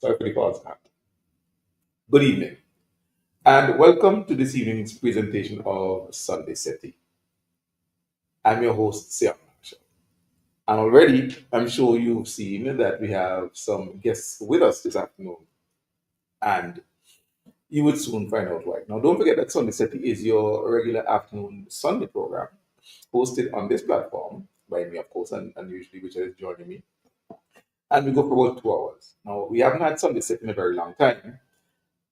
Sorry for the false start. Good evening, and welcome to this evening's presentation of Sunday Settie. I'm your host, Siam. And already, I'm sure you've seen that we have some guests with us this afternoon, and you would soon find out why. Now, don't forget that Sunday Settie is your regular afternoon Sunday program, hosted on this platform by me, of course, and usually Richard is joining me. And we go for about 2 hours. Now, we haven't had Sunday Settie in a very long time,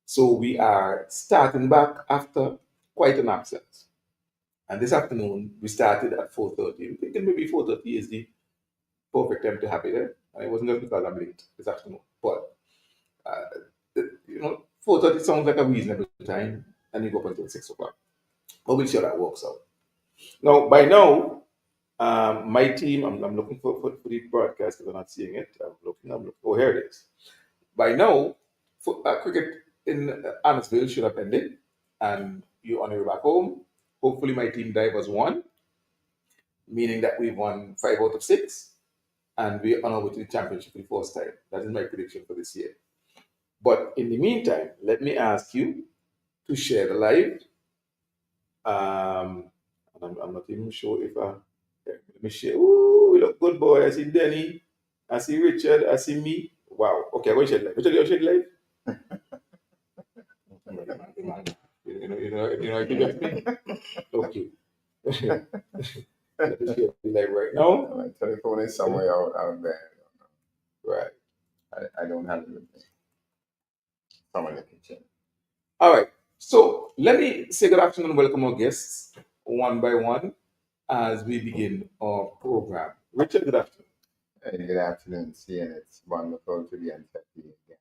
so we are starting back after quite an absence. And this afternoon, we started at 4:30. I'm thinking maybe 4:30 is the perfect time to have it there. And it wasn't just because I'm late this afternoon. But, 4:30 sounds like a reasonable time, and you go up until 6 o'clock. But we'll see how that works out. Now, by now, my team, I'm looking for the broadcast because I'm not seeing it. I'm looking. Oh, here it is. By now, cricket in Annisville should have ended, and you're on your way back home. Hopefully, my team divers won, meaning that we've won 5 out of 6, and we're on our way to the championship for the first time. That is my prediction for this year. But in the meantime, let me ask you to share the live. I'm not even sure if let me share. Ooh, we look good, boy. I see Denny. I see Richard. I see me. Wow. Okay, I'm going to share the live. Richard, you share the live? I think that's me. Okay. Let me share the live right now. My telephone is somewhere out there. Right. I don't have it with me. Someone in the kitchen. All right. So let me say good afternoon and welcome our guests one by one as we begin our program. Richard, good afternoon. Hey, good afternoon, Cian. It's wonderful to be on Settie again.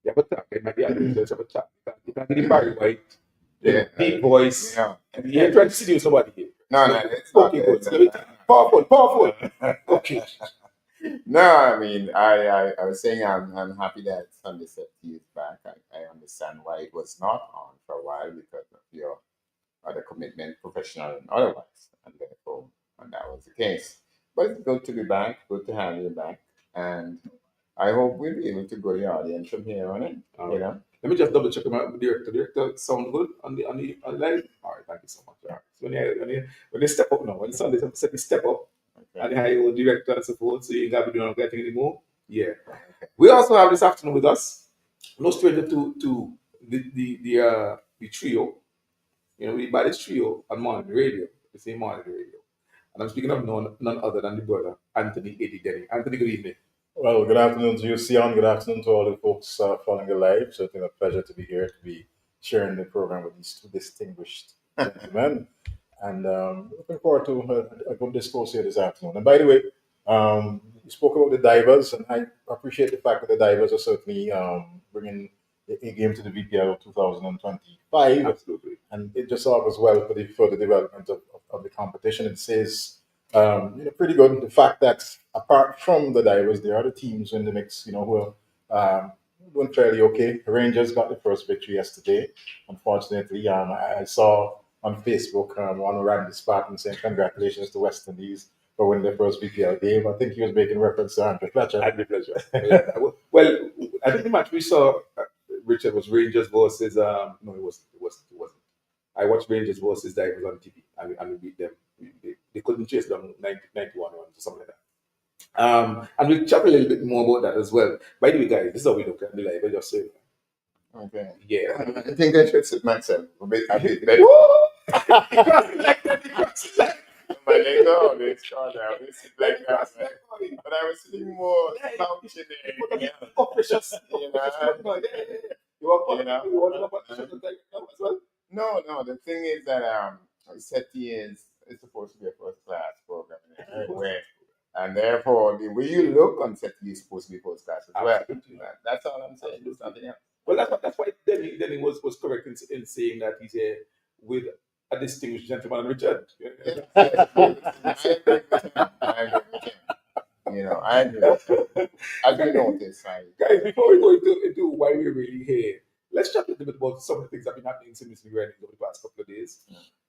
Yeah, but it might be just have a chat. You can't be Barry White, Yeah, deep voice. Yeah. And you're trying to seduce somebody here. No, it's not. Okay, good. So let me powerful. Okay. No, I mean, I was saying I'm happy that Sunday Settie is back. I understand why it was not on for a while because of your other commitment, professional and otherwise, and therefore, and that was the case. But it's good to be back. Good to have you back, and I hope we'll be able to go to the audience from here on in. All You right. know. Let me just double check my director. Director sound good on the live? All right, thank you so much. All right. So when you step up now, when Sunday set step up Okay. and hire your director and support, so you ain't got to be doing anything anymore. Yeah. We also have this afternoon with us, no stranger to the trio. We buy this trio on morning radio, the same morning radio. And I'm speaking of none other than the brother, Anthony Dennie. Anthony, good evening. Well, good afternoon to you, Sion. Good afternoon to all the folks following the live. So it's been a pleasure to be here, to be sharing the program with these two distinguished gentlemen. And looking forward to a good discourse here this afternoon. And by the way, you spoke about the divers, and I appreciate the fact that the divers are certainly bringing a game to the VPL of 2025. Absolutely. And it just augurs well for the further development of the competition. It says pretty good. The fact that apart from the divers, there are other teams in the mix, who are doing fairly okay. The Rangers got the first victory yesterday. Unfortunately, I saw on Facebook one Randy Spartan saying congratulations to West Indies for winning their first BPL game. I think he was making reference to Andrew Fletcher. Andrew Fletcher. Yeah. Well, I think the match we saw, Richard, was Rangers versus no, it wasn't. I watched Rangers versus Divers on TV, and we beat them. They couldn't chase them 91 runs or something like that. And we'll chat a little bit more about that as well. By the way, guys, this is how we look at the live. I just say, Okay. yeah. I think I should sit myself a bit better. My leg out, it's short out. It's like that. But I was sitting more slouching there. No. The thing is that Settie is supposed to be a first class program in a way. And therefore, the way you look on Settie is supposed to be first class as well. That's all I'm saying. There's nothing else. Well, that's why Denny was correct in saying that he's here with a distinguished gentleman, Richard. I agree with him. I agree with him. As you notice, guys, before we go into why we're really here, let's chat a little bit about some of the things that have been happening since we were over the past couple of days.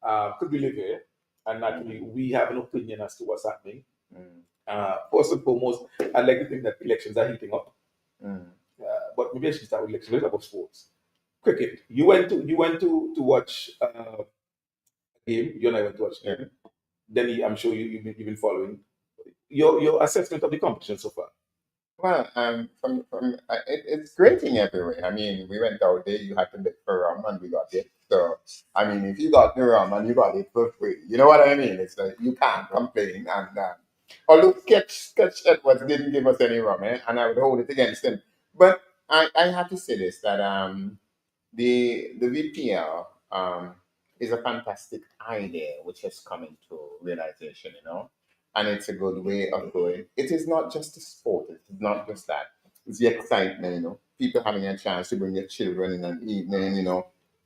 Because we live here, and naturally we have an opinion as to what's happening. First and foremost, I'd like to think that elections are heating up. but maybe I should start with lecture. Let's talk about sports. Cricket. You went to watch a game. You and I went to watch a game. Then I'm sure you've been following your assessment of the competition so far. Well, it's great in every way. I mean, we went out there, you had to bet for rum, and we got it. So, I mean, if you got the rum and you got it for free, you know what I mean? It's like you can't complain. And although Sketch Edwards didn't give us any rum, and I would hold it against him. But I have to say this that the VPL is a fantastic idea which has come into realization, and it's a good way of going. It is not just a sport, it's not just that. It's the excitement, people having a chance to bring their children in an evening,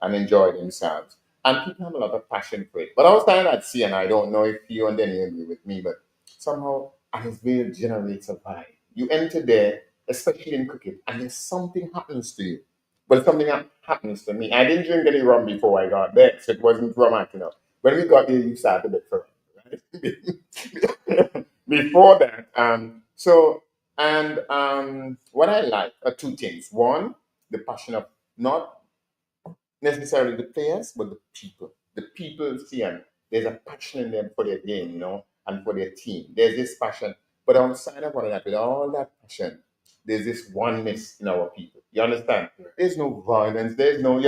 and enjoy themselves. And people have a lot of passion for it. But outside that, see, and I don't know if you and Denny agree with me, but somehow Icefield generates a vibe. You enter there, especially in cricket, and then something happens to you. But something happens to me. I didn't drink any rum before I got there, so it wasn't rum enough. When we got there, you started to for right? Before that, what I like are two things. One, the passion of not necessarily the players, but the people. The people see, and there's a passion in them for their game, and for their team. There's this passion. But outside of all of that, with all that passion, there's this oneness in our people. You understand? There's no violence, there's no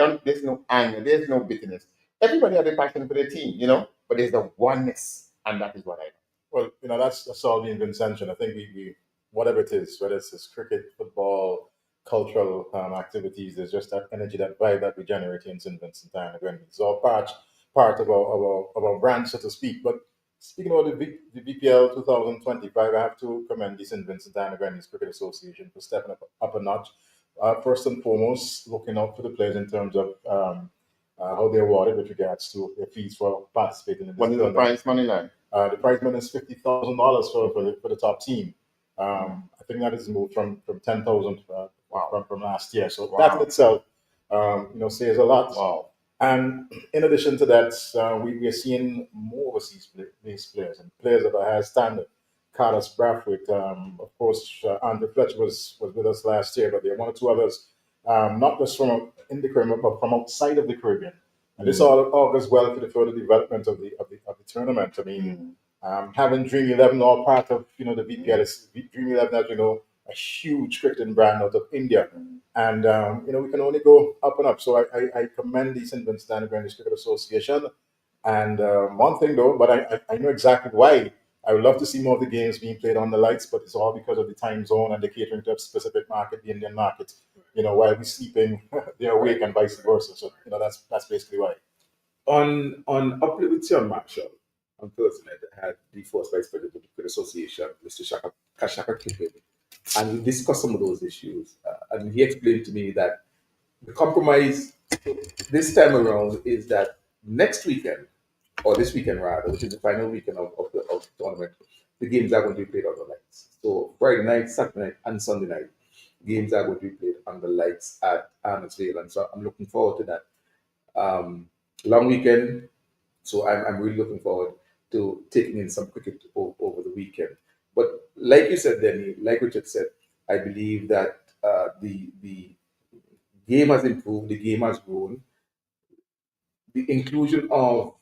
anger, there's no bitterness. Everybody has a passion for their team, but there's a oneness, and that is what I like. Well, that's all the intention. I think we whatever it is, whether it's this cricket, football, cultural activities, there's just that energy, that vibe that we generate in St. Vincent and the Grenadines. It's all part of our brand, so to speak. But speaking about the VPL 2025, I have to commend the St. Vincent and the Grenadines Cricket Association for stepping up a notch. First and foremost, looking out for the players in terms of how they're awarded with regards to their fees for participating in this What is the prize money like? The prize money is $50,000 for the top team. I think that is moved from 10,000 from last year. So that in itself, says a lot. Wow. And in addition to that, we are seeing more overseas-based players and players of a higher standard. Carlos Brathwaite, of course, Andrew Fletcher was with us last year, but there are one or two others, not just from in the Caribbean, but from outside of the Caribbean. And this all augurs well for the further development of the tournament. I mean, having Dream 11 all part of the VPL is Dream 11, as you know, a huge cricketing brand out of India, and we can only go up and up. So I commend the St. Vincent and Grenadines Cricket Association. And one thing though, but I know exactly why. I would love to see more of the games being played on the lights, but it's all because of the time zone and the catering to a specific market, the Indian market. While we're sleeping, they're awake, and vice versa. So that's basically why. On Uplift with John Marshall on Thursday night, I had the first vice president of the Cricket Association, Mr. Kashaka Kippin, and we discussed some of those issues. And he explained to me that the compromise this time around is that next weekend, or this weekend rather, which is the final weekend of the tournament, the games are going to be played on the lights. So Friday night, Saturday night, and Sunday night, games are going to be played on the lights at Arnodsville, and so I'm looking forward to that. Long weekend, so I'm really looking forward to taking in some cricket over the weekend. But like you said, Denny, like Richard said, I believe that the game has improved, the game has grown. The inclusion of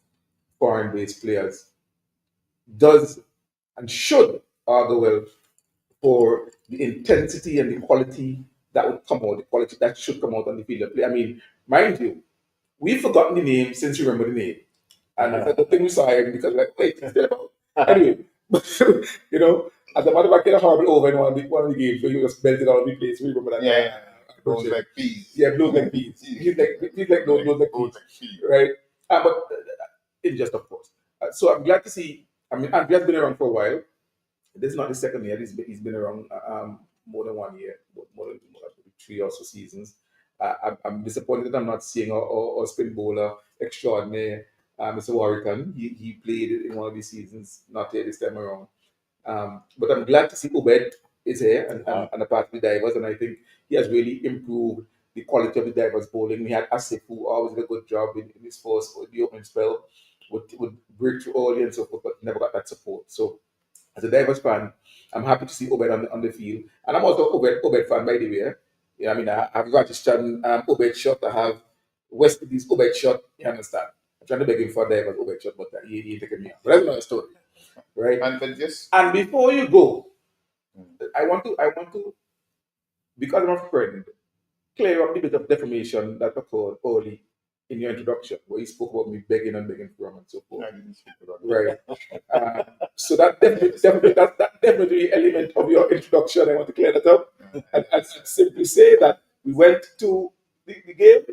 foreign-based players does and should argue well for the intensity and the quality that would come out, the quality that should come out on the field of play. I mean, mind you, we've forgotten the name since you remember the name. And I don't think we saw him because wait, it's still about anyway. But as a matter of fact, he had a horrible over in one of the games where he was belted out of the place. We remember that. Yeah. Blows like peas. Yeah, blows like peas. He's like blows like peas. Right? But injustice, of course. So I'm glad to see. I mean, Andrea's been around for a while. This is not the second year. He's been around more than 1 year, more than 3 or so seasons. I'm disappointed that I'm not seeing our spin bowler extraordinaire, Mr. Warrington. He played in one of these seasons, not here this time around. But I'm glad to see Obed is here and a part of the divers, and I think he has really improved the quality of the divers bowling. We had Asif, who always did a good job in his first the opening spell, would break through early and so forth, but never got that support. So as a divers fan, I'm happy to see Obed on the field, and I'm also Obed fan by the way. Yeah, I mean, I have Rajasthan Obed shot. I have West Indies Obed shot. You understand? I'm trying to beg him for there, but Obed shot, but he ain't taking me out. But that's another story, right? And but just And before you go, mm, I want to, because I'm a friend, clear up the bit of defamation that occurred early in your introduction, where you spoke about me begging and begging for him and so forth. I didn't speak about Right. So that definitely element of your introduction. I want to clear that up and simply say that we went to the game,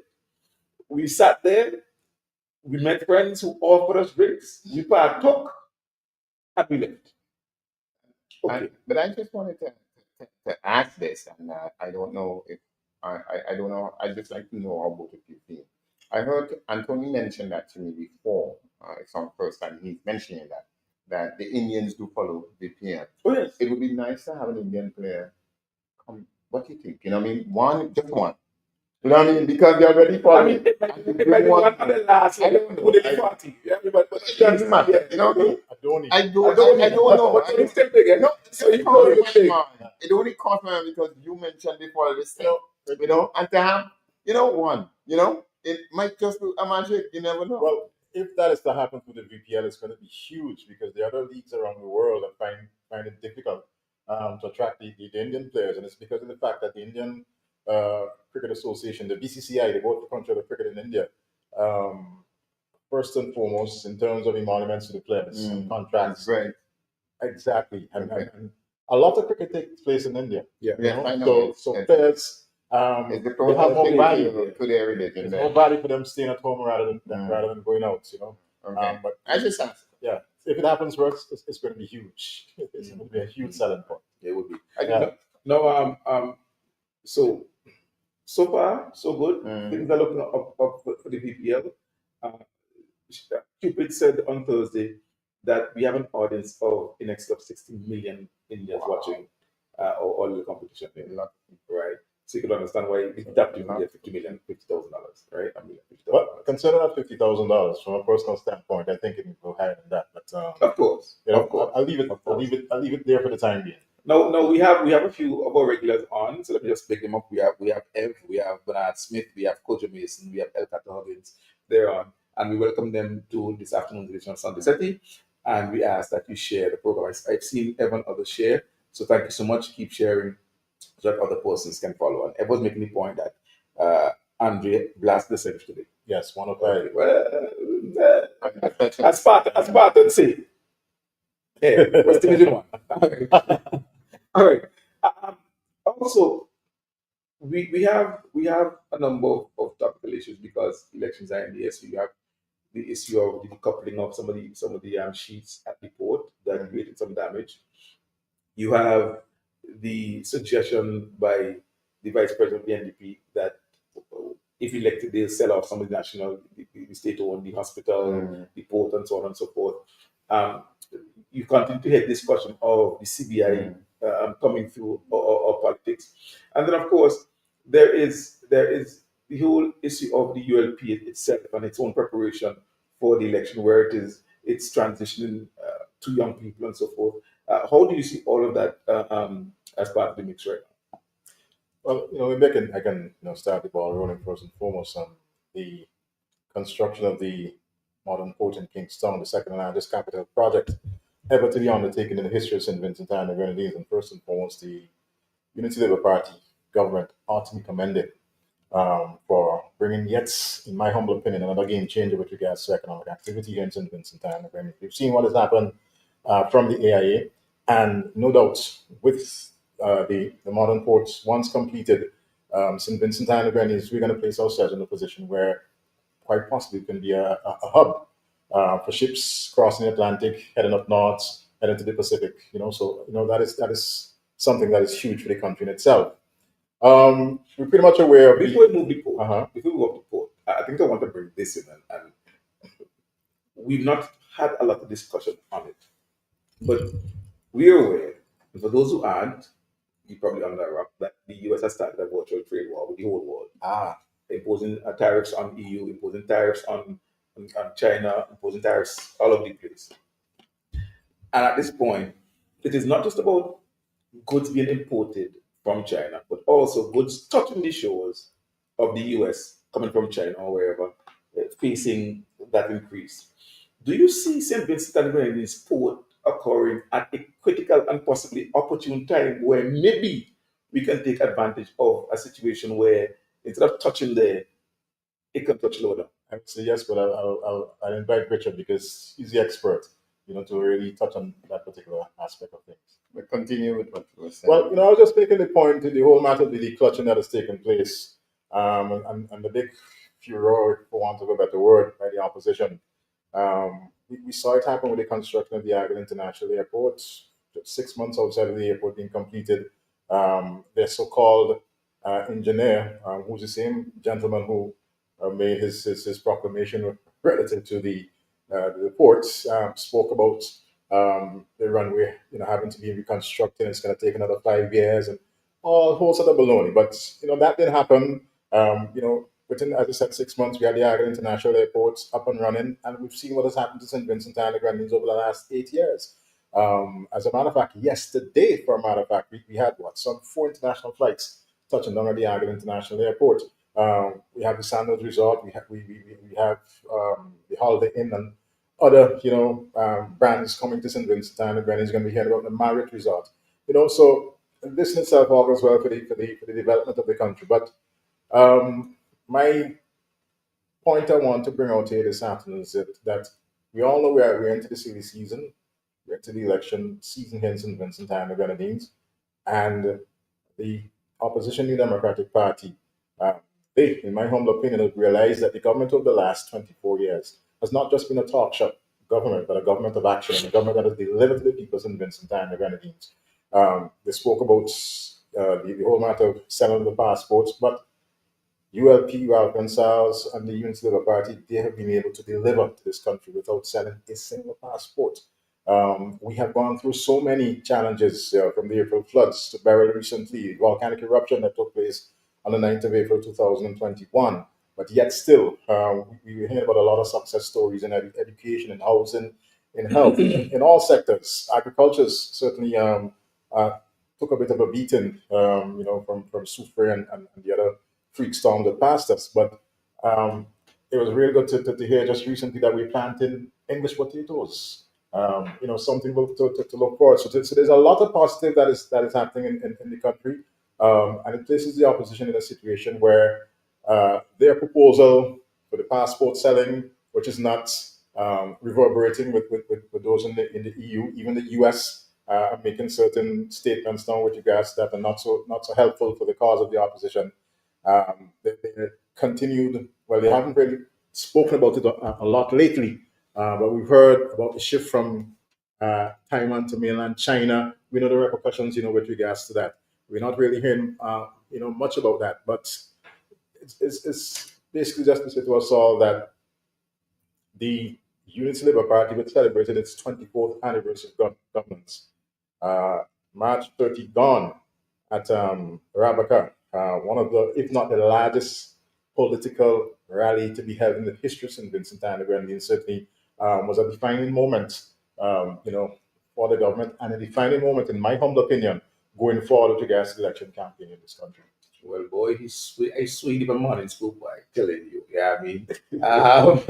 we sat there, we met friends who offered us drinks, we partook, and we left. Okay. But I just wanted to ask this, and I don't know if I don't know. I just like to know how both of you feel. I heard Anthony mention that to me before. It's on first time he's mentioning that the Indians do follow VPN. Oh yes. It would be nice to have an Indian player come. What do you think? You know what I mean? One, just one. You know what I mean? Because they're already I following. mean, it might be one of the last I don't know. with the party. Yeah, but It doesn't matter. yeah. You know what I mean? I don't. I don't know. But it's still big, eh? No, So you know it's big. it only cost me because you mentioned before this thing, and to have, one, it might just be a magic. You never know. Well, if that is to happen for the VPL, it's going to be huge because the other leagues around the world are find it difficult to attract the Indian players, and it's because of the fact that the Indian Cricket Association, the BCCI, they both control the cricket in India. Um, First and foremost, in terms of emoluments to the players and contracts, Right. exactly, Okay. and a lot of cricket takes place in India. Yeah. You Yes, know? I know. So players, It's the they have more closest value. to their religion. It's There. more value for them staying at home rather than going out. Okay. But I just asked. yeah, if it happens for us, it's going to be huge. It's going to be a huge selling point. It would be. I Yeah. No, so far so good. Things are looking up for the PPL. Uh, Cupid said on Thursday that we have an audience of in excess of 60 million Indians watching all the competition. Right? So you can understand why the top team get 50 million, $50,000, right? I mean, But considering that $50,000 from a personal standpoint, I think it can go higher than that. But of course, of course. I'll leave it. I'll leave it there for the time being. No, we have a few of our regulars on, so let me just pick them up. We have Ev, we have Bernard Smith, we have Kojo Mason, we have El Huggins. They're on, and we welcome them to this afternoon's edition of Sunday Settie. And we ask that you share the program. I've seen Evan others share, so thank you so much. Keep sharing so that other persons can follow. And Evan was making the point that Andre blasted the service today. Yes, one of our. Well, as Spartan say, yeah, West Division One. All right. Also, we have a number of topical issues because elections are in the air. So you have the issue of the decoupling of some of the sheets at the port that created some damage. You have the suggestion by the vice president of the NDP that if elected, they'll sell off some of the national, the state-owned, the hospital, the port, and so on and so forth. You continue to hear discussion of the CBI coming through or politics, and then of course there is the whole issue of the ULP itself and its own preparation for the election, where it's transitioning to young people and so forth. How do you see all of that as part of the mix right now? Well, maybe I can start the ball rolling first and foremost on the construction of the modern port in Kingston, the second largest capital project ever to be undertaken in the history of St. Vincent and the Grenadines, and first and foremost, the Unity Labour Party government ought to be commended for bringing yet, in my humble opinion, another game changer with regards to economic activity here in St. Vincent and the Grenadines. We've seen what has happened from the AIA, and no doubt with the modern ports, once completed, St. Vincent and the Grenadines, we're going to place ourselves in a position where quite possibly it can be a hub for ships crossing the Atlantic, heading up north, heading to the Pacific. So that is something that is huge for the country in itself. We're pretty much aware of Before we move the port, before we go up the port, I think I want to bring this in, and we've not had a lot of discussion on it, but we're aware, and for those who aren't, you probably under wrap that the US has started a virtual trade war with the whole world. Imposing tariffs on EU, imposing tariffs on China, imposing tariffs all over the place. And at this point, it is not just about goods being imported from China, but also goods touching the shores of the US coming from China or wherever, facing that increase. Do you see St. Vincent and Grenadines port occurring at a critical and possibly opportune time where maybe we can take advantage of a situation where instead of touching there, it can touch lower? I would say yes, but I'll invite Richard because he's the expert, to really touch on that particular aspect of things. But continue with what you were Well, saying. I was just making the point that the whole matter of the clutching that has taken place, and the big furor, for want of a better word, by the opposition. We saw it happen with the construction of the Agel International Airport. Just 6 months outside of the airport being completed, their so-called engineer, who's the same gentleman who made his proclamation relative to the ports, spoke about the runway, having to be reconstructed. It's going to take another 5 years and all whole sort of baloney. But that didn't happen. Within, as I said, 6 months, we had the Agri International Airports up and running, and we've seen what has happened to St. Vincent and the Grenadines over the last 8 years. As a matter of fact, yesterday, for a matter of fact, we had some 4 international flights touching down at the Agri International Airport. We have the Sandals Resort, we have the Holiday Inn, and other brands coming to St. Vincent and the Grenadines. Going to be hearing about the Marriott Resort. So this in itself augurs well for the development of the country. But my point I want to bring out here this afternoon is that we all know we're into the silly season, we're into the election season here in St. Vincent and the Grenadines, and the opposition New Democratic Party, uh, they, in my humble opinion, have realized that the government over the last 24 years has not just been a talk shop government, but a government of action, and a government that has delivered to the people in Vincent and the Grenadines. They spoke about the whole matter of selling the passports, but ULP, Ralph Gonsalves, and the Unity Labour Party, they have been able to deliver to this country without selling a single passport. We have gone through so many challenges, from the April floods to very recently, volcanic eruption that took place on the 9th of April 2021. But yet still, we hear about a lot of success stories in education, in housing, in health, in all sectors. Agriculture certainly uh, took a bit of a beating, from Soufre and the other freak storm that passed us. But it was really good to hear just recently that we're planting English potatoes. Something to look forward so there's a lot of positive that is happening in the country, and it places the opposition in a situation where their proposal for the passport selling, which is not reverberating with those in the EU, even the US are making certain statements now with regards to that are not so helpful for the cause of the opposition. They continued, well, they haven't really spoken about it a lot lately, but we've heard about the shift from Taiwan to mainland China. We know the repercussions, with regards to that. We're not really hearing, much about that, but it's basically just to say to us all that the Unity Labour Party, which celebrated its 24th anniversary of governance, uh, March 30 gone at Rabaka, one of the, if not the largest political rally to be held in the history of St. Vincent and the Grenadines, certainly was a defining moment, for the government, and a defining moment, in my humble opinion, going forward with regards to the election campaign in this country. Well, boy, he's sweet even morning school boy, telling you. Yeah, I mean, but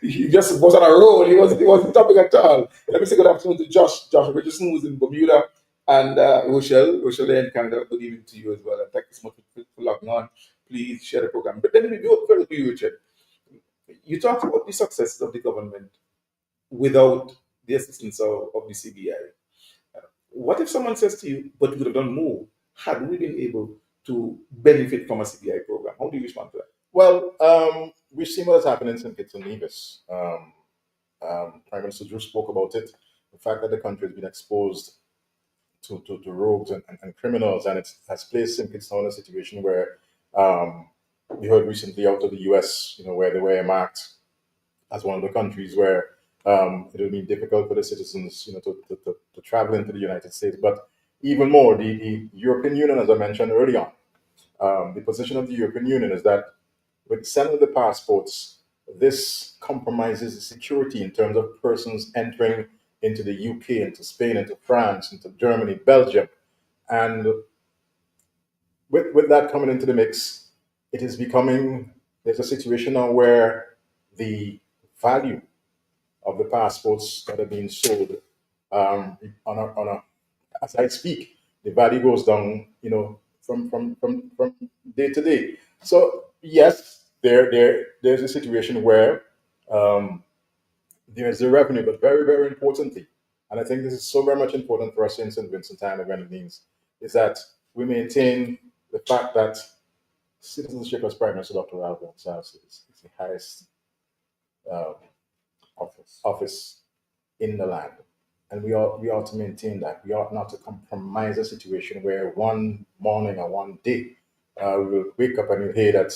he just was on a roll. He wasn't topic at all. Let me say good afternoon to Josh Richardson, who's in Bermuda, and Rochelle in Canada. Good evening to you as well. And thank you so much for logging on. Please share the program. But then we go further to you, Richard. You talked about the success of the government without the assistance of the CBI. What if someone says to you, but we would have done more had we been able to benefit from a CBI program? How do you respond to that? Well, we've seen what has happened in St. Kitts and Nevis. Prime Minister Drew spoke about it. The fact that the country has been exposed to rogues and criminals, and it has placed St. Kitts now in a situation where we heard recently out of the US, where they were marked as one of the countries where it will be difficult for the citizens, to travel into the United States. But even more, the European Union, as I mentioned early on, the position of the European Union is that with selling the passports, this compromises the security in terms of persons entering into the UK, into Spain, into France, into Germany, Belgium. And with that coming into the mix, it is becoming, there's a situation now where the value of the passports that are being sold on a as I speak, the value goes down, from day to day. So yes, there's a situation where um, there's the revenue, but very, very importantly, and I think this is so very much important for us in St. Vincent and the Grenadines, is that we maintain the fact that citizenship, as Prime Minister Dr. Albert says, is the highest um, office in the land. And we ought to maintain that. We ought not to compromise a situation where one morning or one day we will wake up and you hear that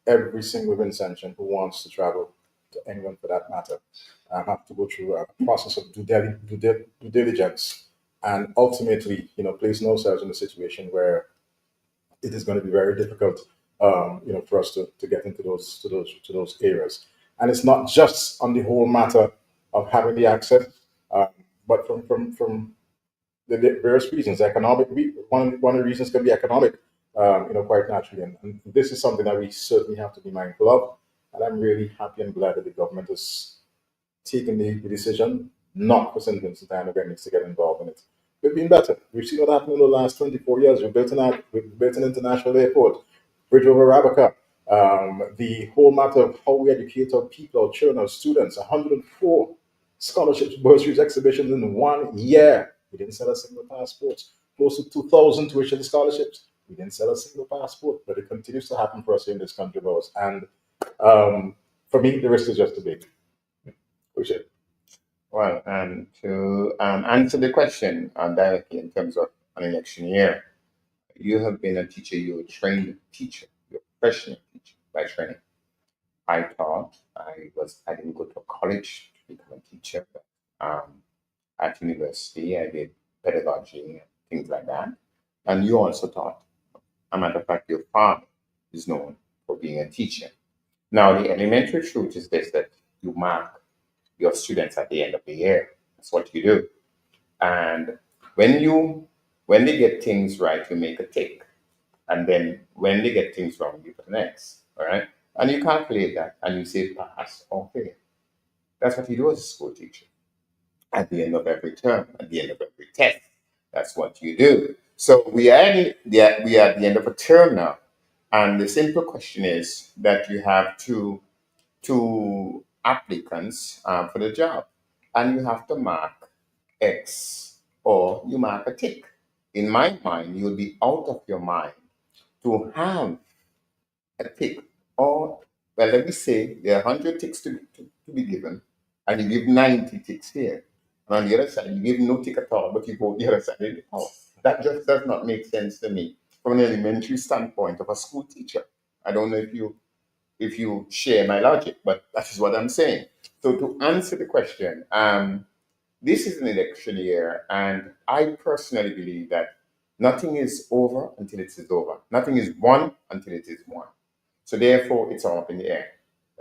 every single Vincentian who wants to travel to England for that matter have to go through a process of due diligence and ultimately, placing ourselves in a situation where it is going to be very difficult, for us to get into those areas. And it's not just on the whole matter of having the access, um, but from the various reasons. One of the reasons can be economic, quite naturally, and this is something that we certainly have to be mindful of. And I'm really happy and glad that the government has taken the decision not for St. Vincent and the Grenadines to get involved in it. We've been better. We've seen what happened in the last 24 years. We've built an international airport, bridge over Rabaca. The whole matter of how we educate our people, our children, our students, 104 scholarships, bursaries, exhibitions in 1 year. We didn't sell a single passport. Close to 2,000 tuition scholarships. We didn't sell a single passport, but it continues to happen for us in this country of ours. And for me, the risk is just too big. Appreciate it. Well, and to answer the question directly in terms of an election year, you have been a teacher, you're a trained teacher, you're a professional teacher by training. I taught, I didn't go to college to become a teacher, but at university I did pedagogy and things like that. And you also taught. A matter of fact, your father is known for being a teacher. Now, the elementary truth is this, that you mark your students at the end of the year. That's what you do. And when they get things right, you make a tick. And then when they get things wrong, you put an X. All right. And you calculate that and you say pass or fail. That's what you do as a school teacher. At the end of every term, at the end of every test. That's what you do. So we are at the end of a term now. And the simple question is that you have two applicants for the job. And you have to mark X or you mark a tick. In my mind, you'll be out of your mind to have a tick. Or, well, let me say there are 100 ticks to be given, and you give 90 ticks here. And on the other side, you give no tick at all, but you go the other side. Oh, that just does not make sense to me from an elementary standpoint of a school teacher. I don't know if you share my logic, but that is what I'm saying. So to answer the question, this is an election year, and I personally believe that nothing is over until it is over. Nothing is won until it is won. So therefore, it's all up in the air.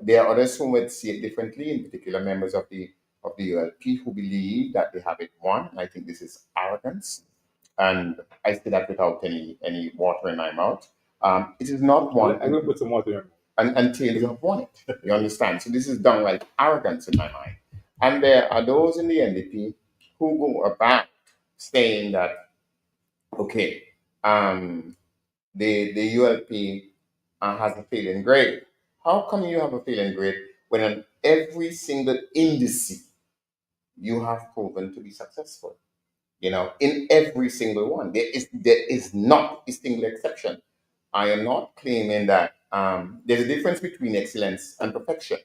There are others who would see it differently, in particular members of the ULP who believe that they have it won. I think this is arrogance, and I say that without any water in my mouth. It is not won. I'm going to put some water in. Until you have won it. You understand? So this is downright arrogance in my mind. And there are those in the NDP who go about saying that, okay, the ULP has a failing grade. How come you have a failing grade when on every single indice you have proven to be successful? In every single one, there is not a single exception. I am not claiming that there's a difference between excellence and perfection.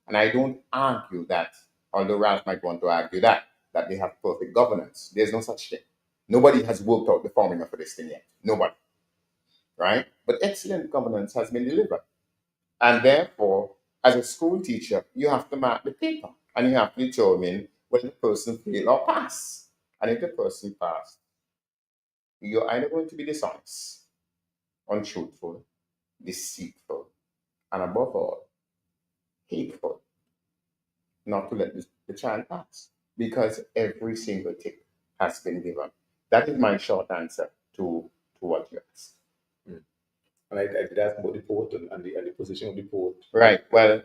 And I don't argue that, although Ralph might want to argue that they have perfect governance. There's no such thing. Nobody has worked out the formula for this thing yet. Nobody, right? But excellent governance has been delivered. And therefore, as a school teacher, you have to mark the paper and you have to determine whether the person failed or passed. And if the person passed, you're either going to be dishonest, untruthful, deceitful, and above all, hateful, not to let the child pass. because every single tick has been given. That is my short answer to what you asked. And I did ask about the port and the position of the port. Right. Well,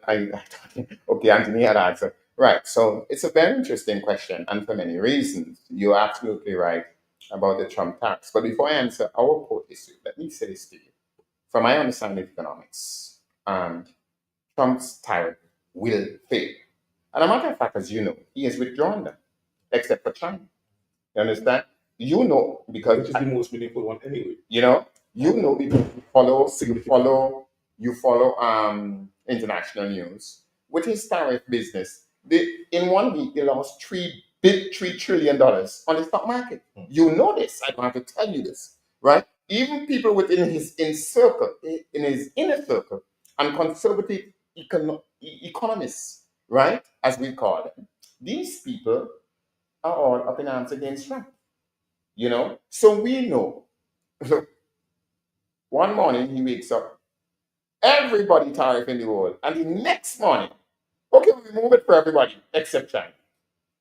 okay, Anthony had answered. Right. So it's a very interesting question, and for many reasons. You're absolutely right about the Trump tax. But before I answer our port issue, let me say this to you. From my understanding of economics, Trump's tariff will fail. And a matter of fact, as you know, he has withdrawn them, except for China. You understand? You know, because Which is the most meaningful one anyway. you know because you follow international news. With his tariff business, in 1 week they lost $3 trillion on the stock market. You know this. I don't have to tell you this, right? Even people within his inner circle, and conservative economists, right, as we call them, these people are all up in arms against Trump. So we know. One morning he wakes up, everybody tariff in the world, and the next morning, okay, we remove it for everybody except China.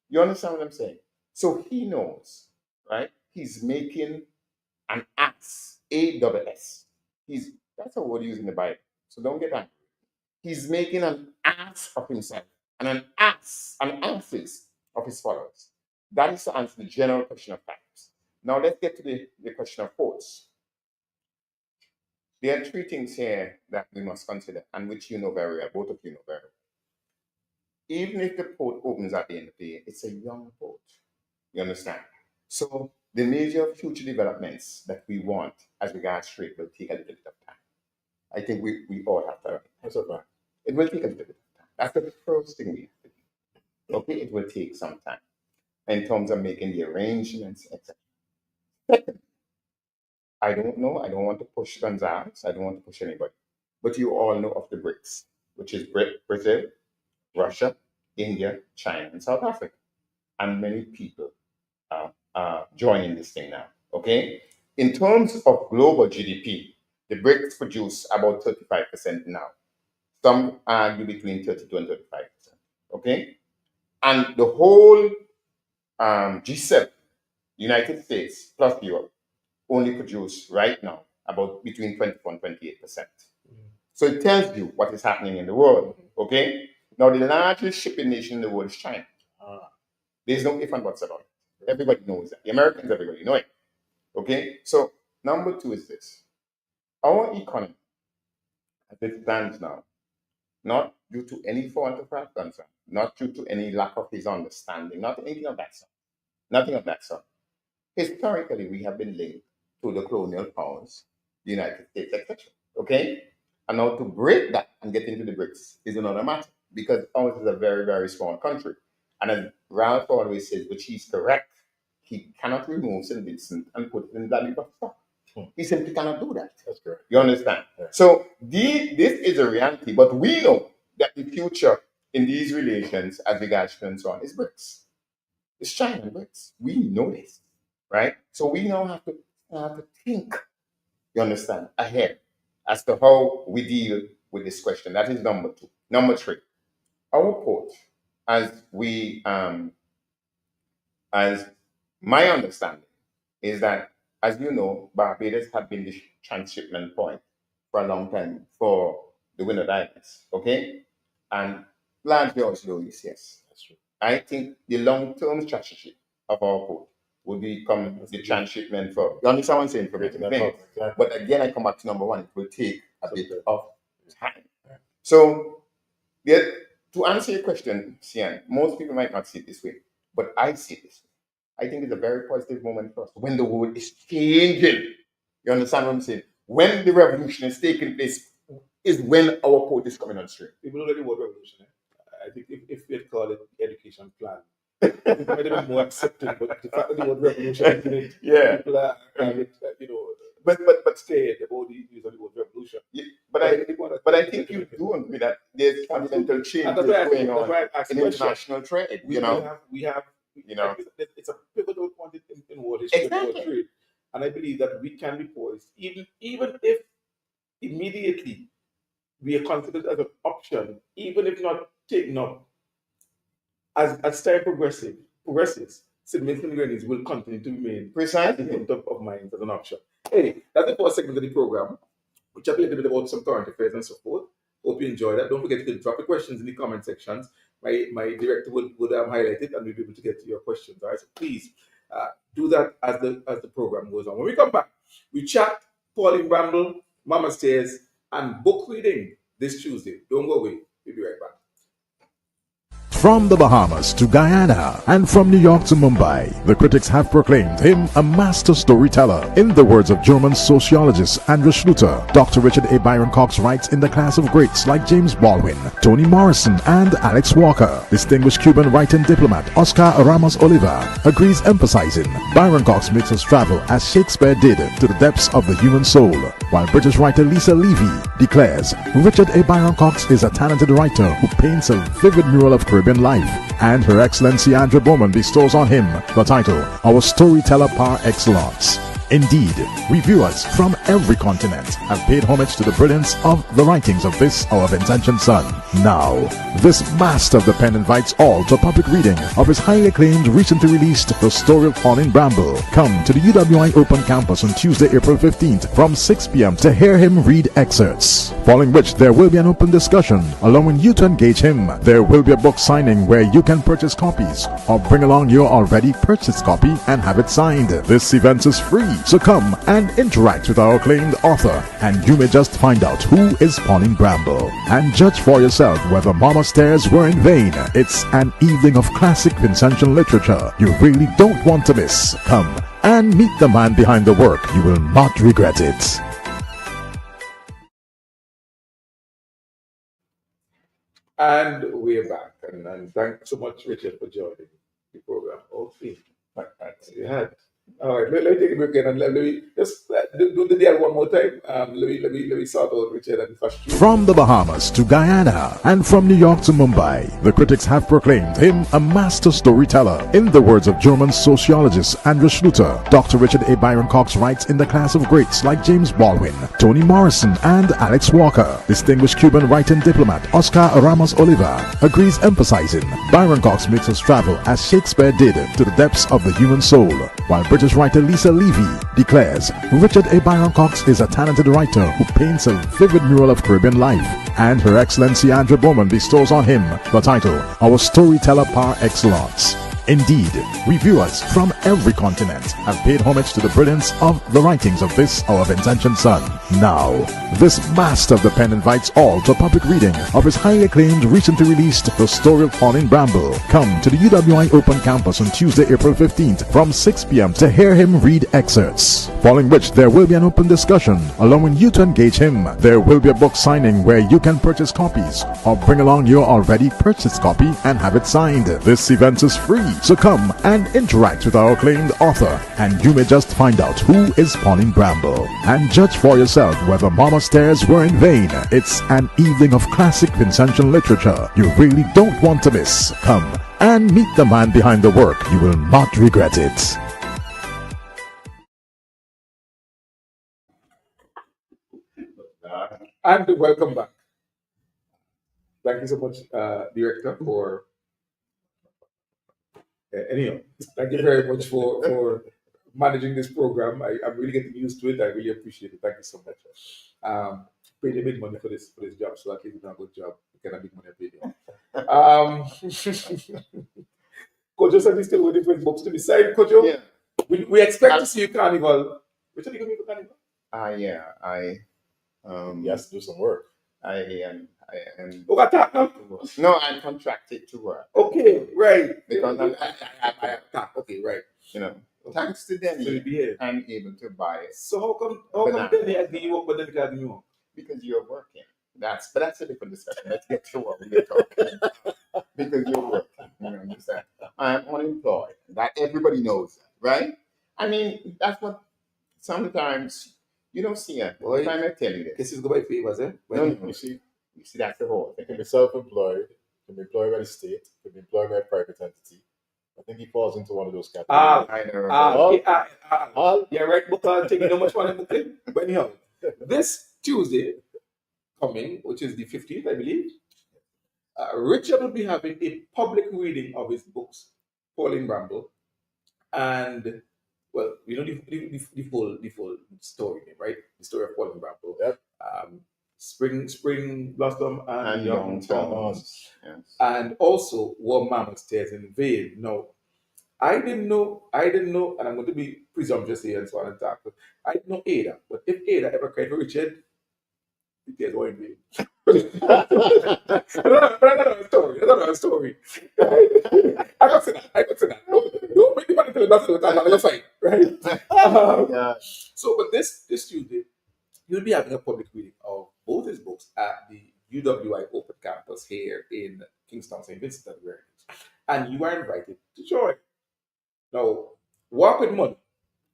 You understand what I'm saying? So he knows, right? He's making an ass, A-double-S. That's a word used in the Bible. So don't get angry. He's making an ass of himself and an asses of his followers. That is to answer the general question of tariffs. Now let's get to the question of ports. There are three things here that we must consider, and which you know very well, both of you know very well. Even if the port opens at the end of the day, it's a young port. You understand? So the major future developments that we want as regards trade will take a little bit of time. I think we all have to. That's all right. It will take a little bit of time. That's the first thing we have to do. Okay, it will take some time in terms of making the arrangements, etc. Second, I don't know. I don't want to push Gonzalez. I don't want to push anybody. But you all know of the BRICS, which is Brazil, Russia, India, China, and South Africa. And many people are joining this thing now. Okay? In terms of global GDP, the BRICS produce about 35% now. Some argue between 32 and 35%. Okay? And the whole G7, United States plus Europe, only produce right now about between 24 and 28%. So it tells you what is happening in the world. Okay? Now, the largest shipping nation in the world is China. There's no if and buts about it. Everybody knows that. The Americans, everybody know it. Okay? So, number two is this. Our economy, as it stands now, not due to any fault of our concern, not due to any lack of his understanding, not anything of that sort. Nothing of that sort. Historically, we have been linked to the colonial powers, the United States, etc. Okay? And now to break that and get into the BRICS is another matter, because ours is a very, very small country. And as Ralph always says, which he's correct, he cannot remove St. Vincent and put it in that heap of stuff. He simply cannot do that. That's correct. You understand? Yeah. So this is a reality, but we know that the future in these relations as regards and so on is BRICS. It's China and BRICS. We know this, right? So we now have to think, you understand, ahead as to how we deal with this question. That is number two. Number three, our port, as my understanding is that, as you know, Barbados have been the transshipment point for a long time for the winter diamonds, okay? And largely also is yes. That's true. I think the long-term strategy of our port will become the transshipment for, you understand what I'm saying, for greater things. Exactly. But again, I come back to number one, it will take a bit of time. So, to answer your question, Sian, most people might not see it this way, but I see it this way. I think it's a very positive moment for us when the world is changing. You understand what I'm saying? When the revolution is taking place is when our port is coming on stream. People know that the word revolution. I think if we'd call it education plan, it might have been more accepted, but the fact that the word revolution is in it, Yeah. people are kind of, but scared about the use of the word revolution. Yeah, but I think you do agree that there's fundamental changes going on in international trade. We have it's a pivotal point in world history, world trade, and I believe that we can be poised, even if immediately we are considered as an option, even if not taken up as time progressive. progresses, significant earnings will continue to remain at the Precisely. front of minds as an option. Hey, that's the first segment of the program. We chat a little bit about some current affairs and so forth. Hope you enjoy that. Don't forget to drop your questions in the comment sections. My director would highlight it and we'll be able to get to your questions. All right, so please do that as the program goes on. When we come back, we chat Pauline Bramble, Mama Stairs, and book reading this Tuesday. Don't go away. We'll be right back. From the Bahamas to Guyana and from New York to Mumbai, the critics have proclaimed him a master storyteller. In the words of German sociologist Andrew Schluter, Dr. Richard A. Byron-Cox writes in the class of greats like James Baldwin, Toni Morrison, and Alex Walker. Distinguished Cuban writer and diplomat Oscar Ramos Oliva agrees, emphasizing Byron-Cox makes us travel as Shakespeare did to the depths of the human soul, while British writer Lisa Levy declares Richard A. Byron-Cox is a talented writer who paints a vivid mural of Caribbean life, and Her Excellency Andrew Bowman bestows on him the title Our Storyteller Par Excellence. Indeed, reviewers from every continent have paid homage to the brilliance of the writings of this our Vincentian son. Now, this master of the pen invites all to a public reading of his highly acclaimed, recently released The Story of Pauline Bramble. Come to the UWI Open Campus on Tuesday, April 15th from 6 p.m. to hear him read excerpts, following which there will be an open discussion, allowing you to engage him. There will be a book signing where you can purchase copies or bring along your already purchased copy and have it signed. This event is free, so come and interact with our acclaimed author, and you may just find out who is Pauline Bramble and judge for yourself whether Mama Stairs were in vain. It's an evening of classic Vincentian literature you really don't want to miss. Come and meet the man behind the work. You will not regret it. And we're back. And thanks so much, Richard, for joining the program. Okay. Yeah. All right, let me take a break again and let me just do the deal one more time. Let me sort out Richard and first. From the Bahamas to Guyana and from New York to Mumbai, the critics have proclaimed him a master storyteller. In the words of German sociologist Andrew Schluter, Dr. Richard A. Byron-Cox writes in the class of greats like James Baldwin, Toni Morrison, and Alex Walker. Distinguished Cuban writer and diplomat Oscar Ramos Oliva agrees, emphasizing Byron-Cox makes us travel as Shakespeare did to the depths of the human soul, while British writer Lisa Levy declares Richard A. Byron-Cox is a talented writer who paints a vivid mural of Caribbean life, and Her Excellency Andrew Bowman bestows on him the title Our Storyteller Par Excellence. Indeed, reviewers from every continent have paid homage to the brilliance of the writings of this our Vincentian son. Now, this master of the pen invites all to a public reading of his highly acclaimed, recently released The Story of Pauline Bramble. Come to the UWI Open Campus on Tuesday, April 15th from 6 p.m. to hear him read excerpts, following which there will be an open discussion, allowing you to engage him. There will be a book signing where you can purchase copies or bring along your already purchased copy and have it signed. This event is free, so come and interact with our acclaimed author, and you may just find out who is Pauline Bramble and judge for yourself whether Mama Stairs were in vain. It's an evening of classic Vincentian literature you really don't want to miss. Come and meet the man behind the work. You will not regret it. And welcome back. Thank you so much, Director, for anyhow. Thank you very much for managing this program. I'm really getting used to it. I really appreciate it. Thank you so much. Paid a big money for this job, so at least you've done a good job. You can have big money paid you. Kojo said he's still waiting for his books to be signed. Kojo, Yeah. we expect to see you Carnival. Which are you going to Carnival? Yeah. He has to do some work. I am. Oh, attack now? No, I'm contracted to work. Okay, right. Because okay, right. Thanks to So you'll Denny, be here. I'm able to buy it So how come Banana. Denny agree you work, but then can't you work? because you're working. That's a different discussion. Let's get to what we're talking about. Because you're working. You understand? I'm unemployed. That everybody knows that, right? I mean, that's what sometimes you don't see it. Boy. I'm trying to tell you this. This is go by favors, eh? No, You see, you see, that's the whole he thing. can be self-employed, can be employed by the state, can be employed by a private entity. I think he falls into one of those categories. I know. All Yeah, right, book taking how much money booking? But anyhow, this Tuesday coming, which is the 15th, I believe, Richard will be having a public reading of his books Pauline Bramble, and well, you know the full story, right? The story of Pauline Bramble. Yep. Spring Blossom and And Young young Thorns, Thomas. Yes. and also War Mammoth Tears in Vain. Now, I didn't know, and I'm going to be presumptuous here and so on and so forth. I didn't know Ada, but if Ada ever cried for Richard, the tears were in vain. That's another story. That's another story. I got to that. I got to that. Don't make the money tell you nothing about another fight, right? Yeah. So, but this Tuesday, you'll be having a public reading of both his books at the UWI Open Campus here in Kingstown, St. Vincent and the Grenadines. And you are invited to join. Now, walk with money,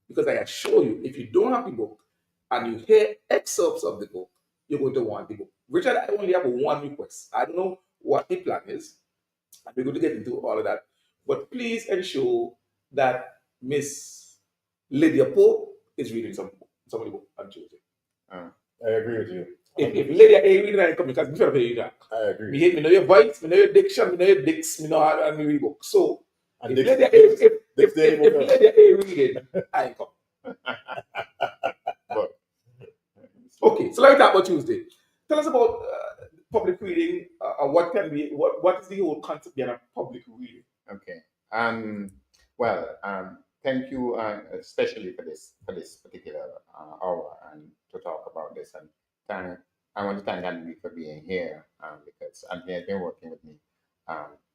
because I assure you, if you don't have the book and you hear excerpts of the book, you're going to want the book. Richard, I only have one request. I don't know what the plan is. We're going to get into all of that. But please ensure that Miss Lydia Pope is reading some of the book on Tuesday. I agree with you. If Lydia ain't reading, I come because I'm sure you that. I agree. Me know your voice, me know your diction, me know your dicks, me know how to read book. So And if Dick's- Lydia Dick's- if Dick's the book. Lydia ain't reading, I ain't come. But Okay, so let me talk about Tuesday. Tell us about public reading. What can be what is the whole concept behind a public reading? okay. Well, thank you, especially for this particular hour and to talk about this. And I want to thank Andy for being here because Andy has been working with me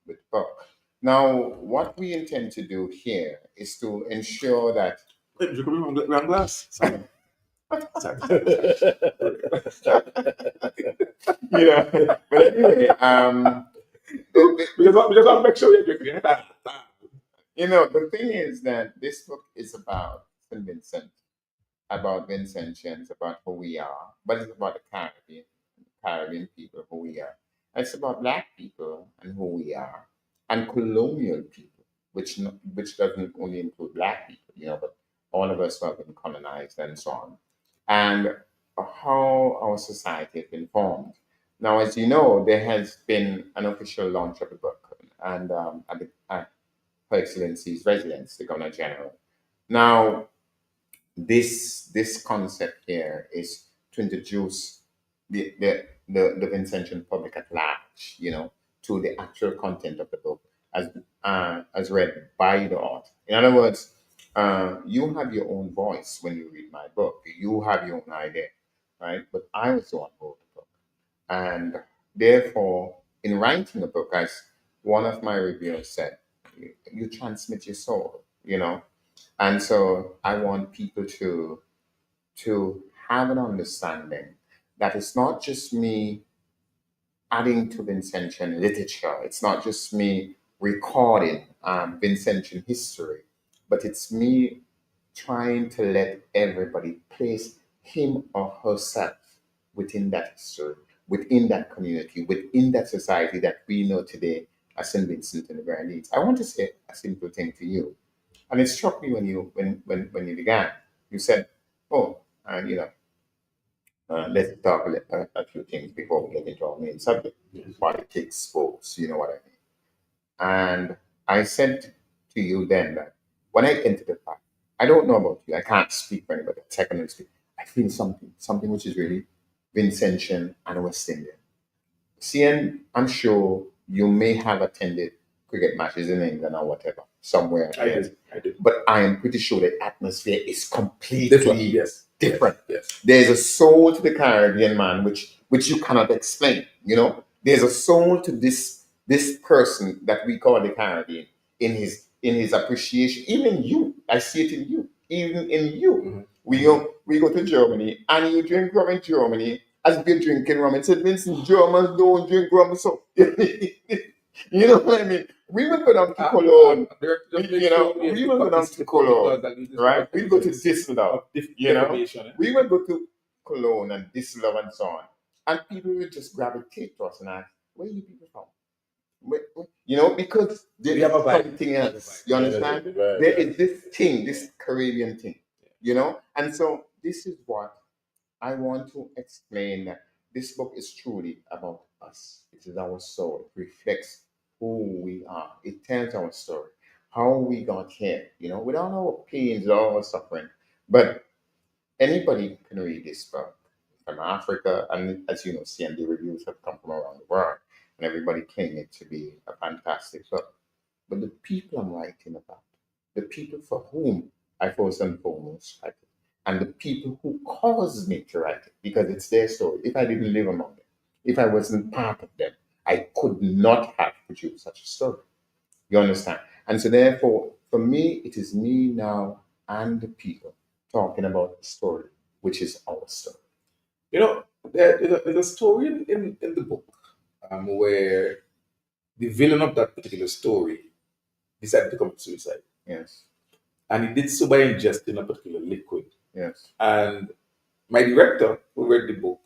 with the book. Now, what we intend to do here is to ensure that Wait, you come wrong glass. Sorry. Sorry. you know. But anyway, We just want to make sure you're drinking. you know, the thing is that this book is about St. Vincent, about Vincentians, about who we are, but it's about the Caribbean people, who we are. It's about Black people and who we are, and colonial people, which doesn't only include Black people, you know, but all of us who have been colonized and so on, and how our society has been formed. Now, as you know, there has been an official launch of the book, and at Her Excellency's residence, the Governor General. Now, this concept here is to introduce the Vincentian public at large, you know, to the actual content of the book as read by the author. In other words, you have your own voice when you read my book. You have your own idea, right? But I was the one who wrote the book, and therefore, in writing a book, as one of my reviewers said, you transmit your soul, you know. And so I want people to have an understanding that it's not just me adding to Vincentian literature. It's not just me recording Vincentian history, but it's me trying to let everybody place him or herself within that history, within that community, within that society that we know today as St. Vincent and the Grenadines. I want to say a simple thing to you. And it struck me when you began. You said, "Oh, and you know, let's talk a few things before we get into our main subject: politics, sports. You know what I mean?" And I said to you then that when I entered the park, I don't know about you. I can't speak for anybody. I can only speak. I feel something which is really Vincentian and West Indian. Seeing, I'm sure you may have attended cricket matches in England or whatever, somewhere. I did. But I am pretty sure the atmosphere is completely Different, yes. different. Yes. There's a soul to the Caribbean man which you cannot explain. You know, there's a soul to this person that we call the Caribbean in his appreciation. Even you, I see it in you. Even in you, Mhm. we go to Germany and you drink rum in Germany as if you're drinking rum. It's Vincent, Germans don't drink rum, so you know what I mean. We will go down to Cologne. You know, we will go down to Cologne, right? We go to Düsseldorf, you know. We will go to Cologne and Düsseldorf and so on. And people will just gravitate to us and ask, where are you people from? You know, because there We is have a vibe. something We have a else. vibe. You understand? Right, There right. is this thing, this Caribbean thing, you know? And so this is what I want to explain, that this book is truly about us. It is our soul. It reflects who we are. It tells our story, how we got here, with all our pains, all our suffering. But anybody can read this book from Africa, and as you know, CND reviews have come from around the world, and everybody claim it to be a fantastic book. But the people I'm writing about, the people for whom I first and foremost write it, and the people who caused me to write it, because it's their story. If I didn't live among them, if I wasn't part of them, I could not have produced such a story. You understand? And so, therefore, for me, it is me now and the people talking about the story, which is our story. You know, there's a story in the book where the villain of that particular story decided to commit suicide. Yes. And he did so by ingesting a particular liquid. Yes. And my director, who read the book,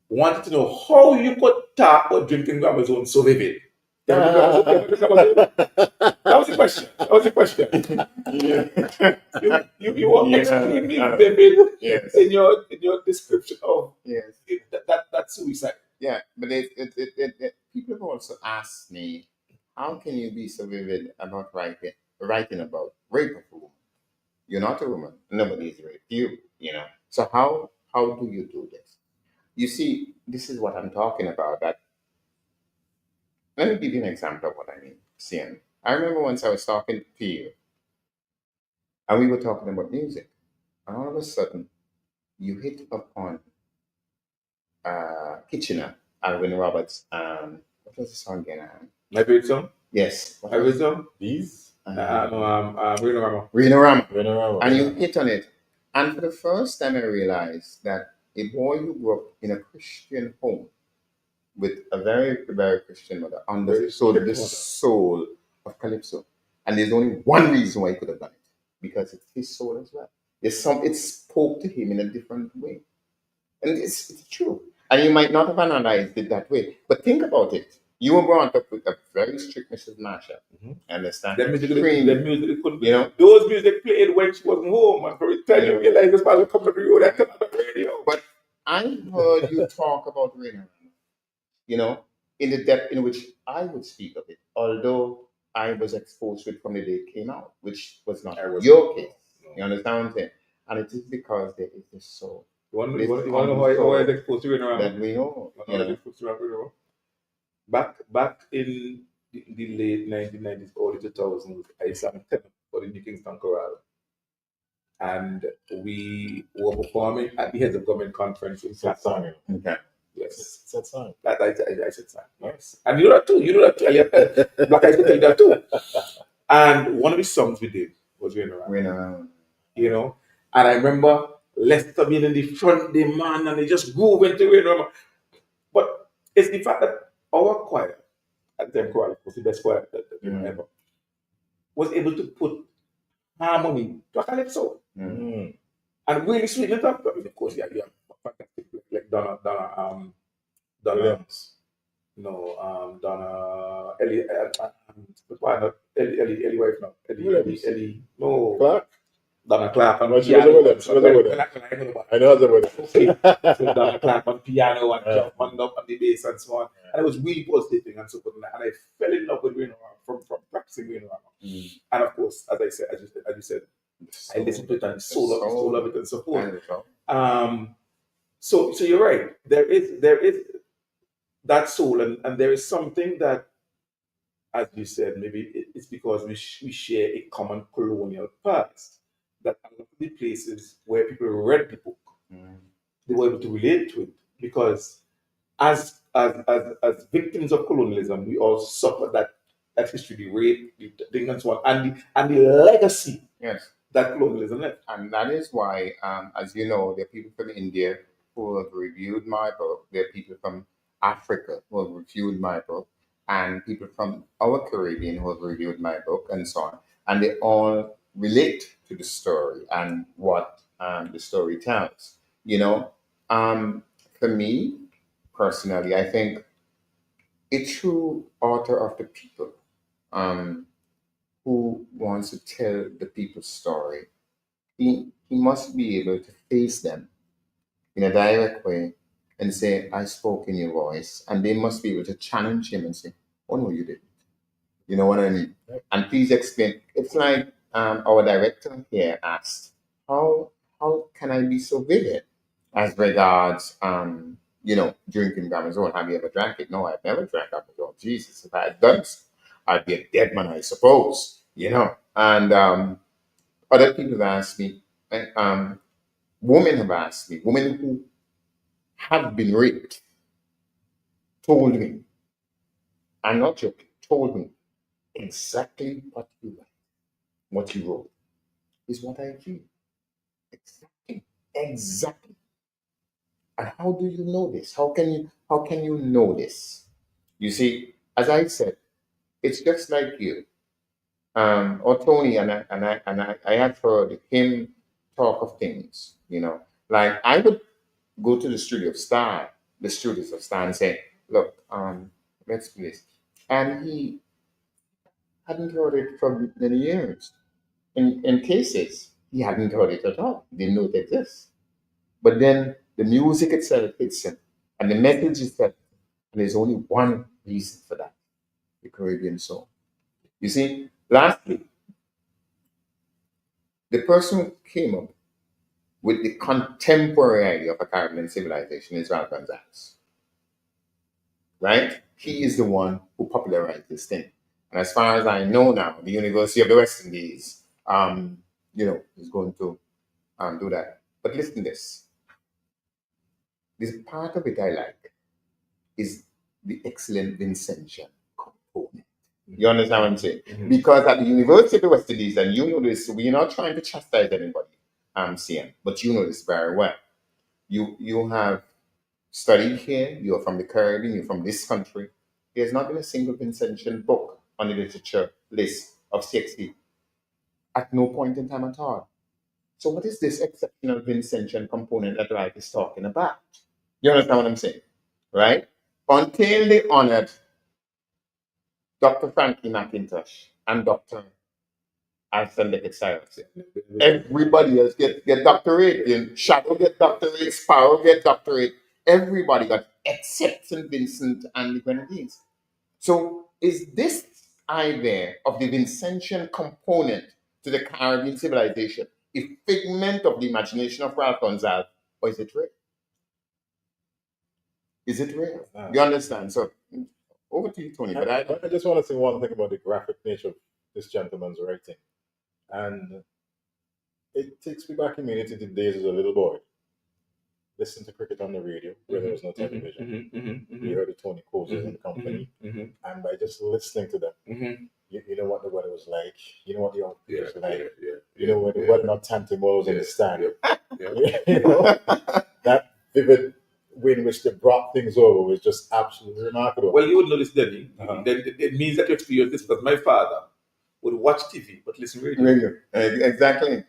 wanted to know how you could tap or drinking Amazon so vivid. That was the question. That was the question. You were extremely vivid Yes. in your description of Yes. that suicide. Yeah, but people have also asked me, how can you be so vivid about writing about rape of a woman? You're not a woman. Nobody's raped you. So how do you do this? You see, this is what I'm talking about. That let me give you an example of what I mean. Seeing, I remember once I was talking to you, and we were talking about music, and all of a sudden, you hit upon Kitchener, Alvin Roberts. What was the song again? My favorite song? Yes. My favorite song? These? Reno Rama. Reno Rama. Venerable. And you hit on it. And for the first time, I realized that a boy who grew up in a Christian home with a very, very Christian mother understood the soul of Calypso. And there's only one reason why he could have done it, because it's his soul as well. It spoke to him in a different way. And it's true. And you might not have analyzed it that way. But think about it. You were brought up with a very strict Mrs. Marsha. Understand? That music, Extreme, that music couldn't, you know. those music played when she wasn't home, and for the time you realize this man will come to the road and come on the radio. But I heard you talk about Rainer, in the depth in which I would speak of it, although I was exposed to it from the day it came out, which was not your case. No. You understand what I'm saying? And it is because there is this soul. You want to know how I was exposed to Reno That we know. I was exposed to Reno. Back in the late 1990s, early 2000s, I sang tenor for the New Kingston Chorale. And we were performing at the Heads of Government Conference in That song. Plattsburgh. Okay. Yes. It's that song. I said sang. Yes. And you know that too. You know that too. Black Eyes will tell you that too. And one of the songs we did was Reno. And I remember Lester being in the front, the man, and they just groove into Reno. But it's the fact that our choir, at the time choir, was the best choir that ever, was able to put harmony to a calypso. Mm. And really sweeten it up. I mean, of course, yeah, fantastic, like Donna, Williams. Donna, Ellie, Ellie wife now. Williams. Ellie, no. Clark? Donna Clark on Well, she was a piano. Williams. She was a Williams. I know it's a Williams. So Donna Clark on piano and Jeff Mundop on the bass and so on. And it was really pulsating and so forth. And I fell in love with Reno from practicing Reno. And of course, as I said, as you said, I listened to it and soul of it and so forth. So you're right. There is that soul, and there is something that, as you said, maybe it's because we share a common colonial past, that a lot of the places where people read the book, they were able to relate to it, because as victims of colonialism, we all suffer that history, the rape, the thing and so on, and the legacy that colonialism left. And that is why, as you know, there are people from India who have reviewed my book. There are people from Africa who have reviewed my book, and people from our Caribbean who have reviewed my book, and so on. And they all relate to the story and what the story tells. For me, personally, I think a true author of the people who wants to tell the people's story, he must be able to face them in a direct way and say, I spoke in your voice. And they must be able to challenge him and say, oh, no, you didn't. You know what I mean? And please explain. It's like our director here asked, how can I be so vivid as regards drinking Gamazone? Have you ever drank it? No, I've never drank Gamazone. Jesus, if I had done so, I'd be a dead man, I suppose. And other people have asked me, women have asked me, women who have been raped, told me, I'm not joking, told me exactly what you wrote is what I feel. Exactly. Exactly. And how do you know this? How can you know this? You see, as I said, it's just like you. Or Tony and I have heard him talk of things, Like I would go to the studios of Star and say, look, let's do this. And he hadn't heard it for many years. In cases, he hadn't heard it at all. He didn't know it exists. But then the music itself hits him, and the message itself, and there's only one reason for that: the Caribbean soul. You see, lastly, the person who came up with the contemporary idea of a Caribbean civilization is Ralph Gonzalez, right? He is the one who popularized this thing. And as far as I know now, the University of the West Indies, is going to do that. But listen to this. This part of it I like is the excellent Vincentian component. You understand what I'm saying? Mhm. Because at the University of the West Indies, and you know this, we're not trying to chastise anybody, I'm saying, but you know this very well. You have studied here, you're from the Caribbean, you're from this country. There's not been a single Vincentian book on the literature list of 60 at no point in time at all. So what is this exceptional Vincentian component that Wright is talking about? You understand what I'm saying? Right? Until they honored Dr. Frankie McIntosh and Dr. Alfred Leggett Cyrus. Everybody else get doctorate. Shadow get doctorate, Sparrow get doctorate. Everybody got except St. Vincent and the Grenadines. So is this idea of the Vincentian component to the Caribbean civilization a figment of the imagination of Ralph Gonzalez, or is it real? Is it real? You understand? So over to you, Tony. But I just want to say one thing about the graphic nature of this gentleman's writing. And it takes me back immediately to the days as a little boy. Listen to cricket on the radio where there was no television. We heard of Tony Koza and company. And by just listening to them, you know what the weather was like. You know what the outfit was like. You know where the weather not Tante was in the stand. You know, that vivid way in which they brought things over was just absolutely remarkable. Well, you would notice, Denny, it means that you experience this because my father would watch TV but listen radio. Exactly.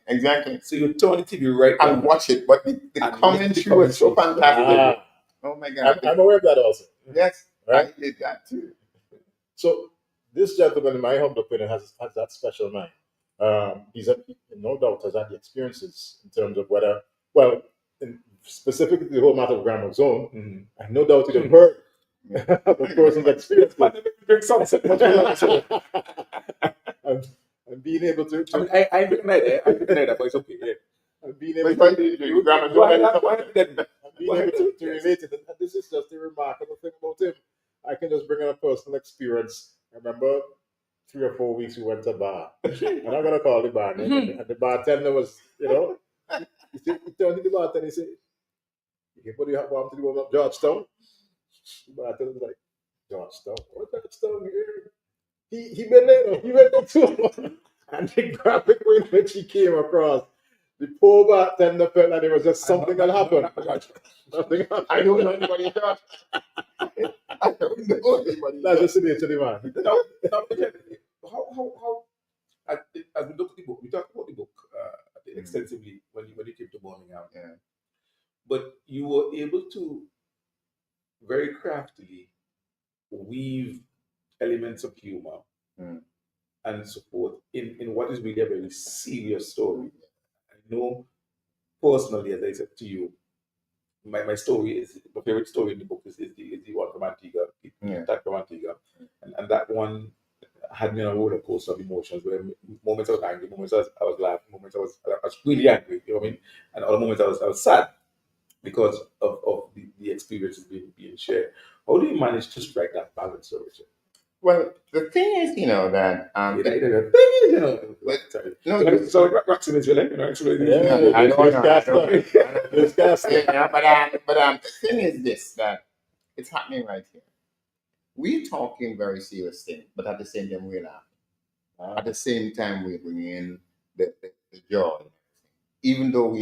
So you turn the TV right and on. watch it, but the commentary was so fantastic. Oh my God. I'm aware of that also. Yes, Right? I did that too. So this gentleman, in my humble opinion, has that special mind. No doubt has had the experiences in terms of whether, well, specifically the whole matter of Grammar Zone, and no doubt he'd have heard of a person's experience. And being able to I'm denied that, but it's okay. Yeah. and being able But to Grammar Why Zone, being able to relate it. And this is just a remarkable thing about him. I can just bring in a personal experience. I remember 3 or 4 weeks we went to a bar. I'm not gonna call the bar name. And the bartender was, he turned to the bartender and he said, "What do you want to do about Georgetown?" The bartender was like, "Georgetown? What Georgetown here?" He been there, he went there too. And the graphic way in which he came across, the poor bartender felt like there was just something that happened. Nothing happened. I don't know anybody in George. I don't know anybody. That's just the nature of the man. How as we look at the book, we talked about the book extensively when you came to Birmingham. Yeah. But you were able to very craftily weave elements of humor and so forth in what is really a very serious story. I know personally, as I said to you, my story is my favorite story in the book is the one from Antigua, Yeah. that from Antigua, and that one had me on a roller coaster of emotions where moments I was angry, moments I was laughing, moments I was really angry, you know what I mean? And other moments I was sad because of the experiences being shared. How do you manage to strike that balance, Richard? Well, the thing is, that The thing is, no, so Roxanne is villain, actually. Yeah, I don't know. I don't, disgusting. yeah, but the thing is this, that it's happening right here. We're talking very serious things, but at the same time we're laughing. At the same time we're bringing in the joy, even though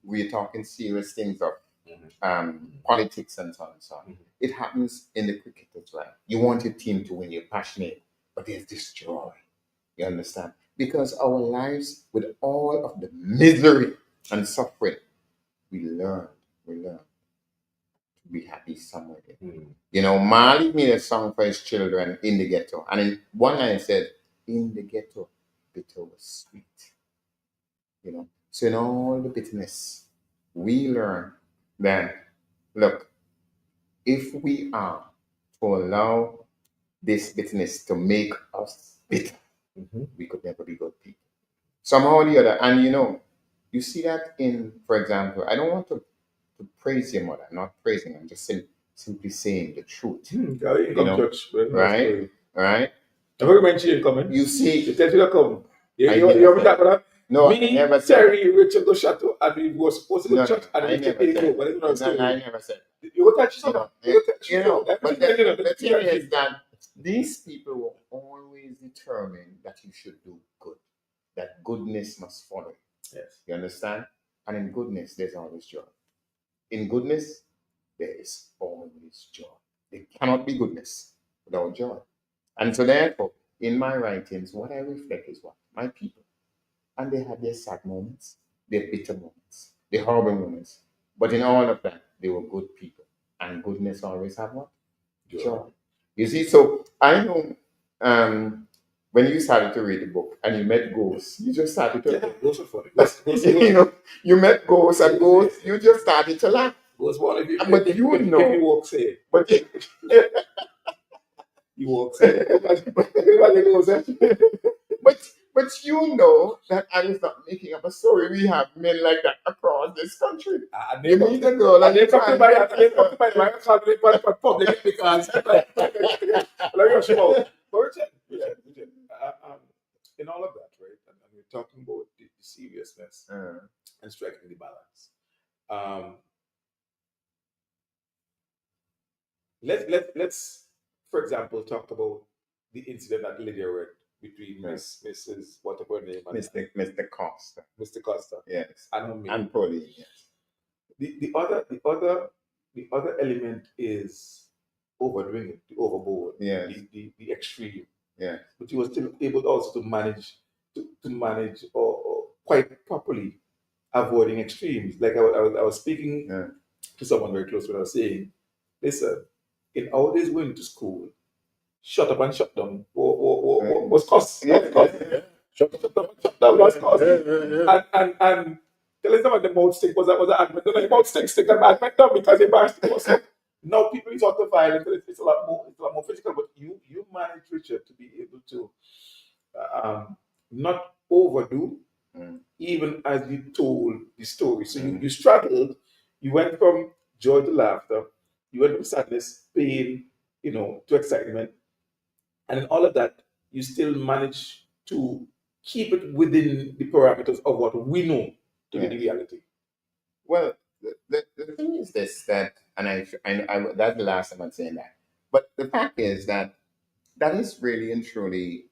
we're talking serious things of politics and so on and so on. It happens in the cricket as well. You want your team to win, you're passionate, but there's this joy. You understand? Because our lives, with all of the misery and suffering, we learn to be happy somewhere there. Marley made a song for his children in the ghetto. And in one line it said, in the ghetto, bitter was sweet. So in all the bitterness, we learn that, look, if we are to allow this bitterness to make us bitter, we could never be good people. Somehow or the other, and you see that in, for example, I don't want to praise your mother, I'm not praising, I'm just simply saying the truth. Right? Right? I heard mention coming. You see, She tells you to come. You I hear never me said- that, brother? No, I Me, never said Terry, Richard go chateau, and we was supposed to go No, to church, and I we never didn't go. said. But I don't know what I'm No, I saying. never said. You go touch You something. know, You go touch but the thing is that these people will always determine that you should do good, that goodness must follow. Yes. You understand? And in goodness, there's always joy. In goodness, there is always joy. There cannot be goodness without joy. And so therefore, in my writings, what I reflect is what? My people. And they had their sad moments, their bitter moments, their horrible moments. But in all of that, they were good people. And goodness always have what? Joy. You see, so I know when you started to read the book and you met ghosts, you just started to Ghosts are funny. you met ghosts and ghosts, you just started to laugh. Ghosts one. If But you walk say, But you walk say. But you know that I was not making up a story. We have men like that across this country. You meet a girl and they you come to find my public because in all of that, right? And we're talking about the seriousness and striking the balance. Let's for example talk about the incident that Lydia read between Mrs. whatever her name and Mr. Costa. Mr. Costa. Yes. And And Pauline, yes. The other element is overdoing it, the overboard, Yes. the extreme. Yeah. But he was still able also to manage or quite properly avoiding extremes. Like I was speaking to someone very close when I was saying, listen, in our days going to school, shut up and shut down was cost. Shut up and shut down was cost. And telling them the mouth stick was an admit. The mouth stick and admit them because they embarrassed the Now people resort to violence. It's a lot more physical. But you manage, Richard, to be able to not overdo, even as you told the story. So you struggled. You went from joy to laughter. You went from sadness, pain, to excitement, and in all of that, you still manage to keep it within the parameters of what we know to be the reality. Well, the thing is this, that, and I that's the last time I'm saying that. But the fact is that is really and truly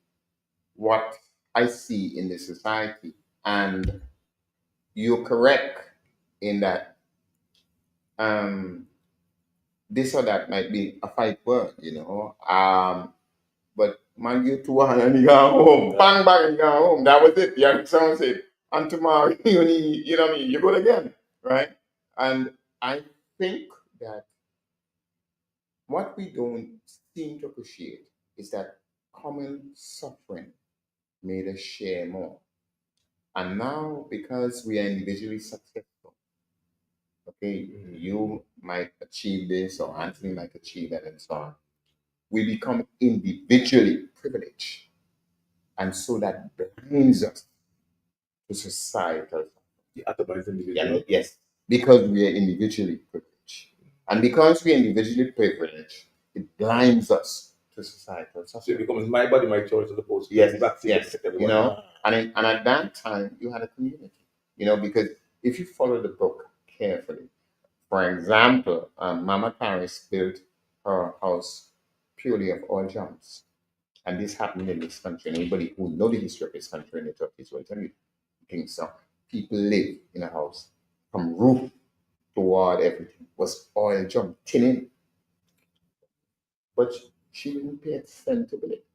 what I see in this society. And you're correct in that this or that might be a fight word, but man, you 200 and you go home, bang, bang, and you go home. That was it. You understand what I'm saying? And tomorrow, you need, what I mean? You go again, right? And I think that what we don't seem to appreciate is that common suffering made us share more. And now, because we are individually successful, okay, you might achieve this or Anthony might achieve that and so on, we become individually privileged. And so that blinds us to societal. The atomized Yeah, individual. yes, because we are individually privileged. And because we are individually privileged, it blinds us to societal So it suffering. becomes my body, my choice, as opposed to Yes, the vaccine that yes. protect You everyone. know, and at that time, you had a community, because if you follow the book carefully, for example, Mama Paris built her house purely of oil jumps. And this happened in this country. And anybody who know the history of this country in the 30s will tell you, so people live in a house from roof toward everything was oil jump, tinning. But she didn't pay a cent to build it.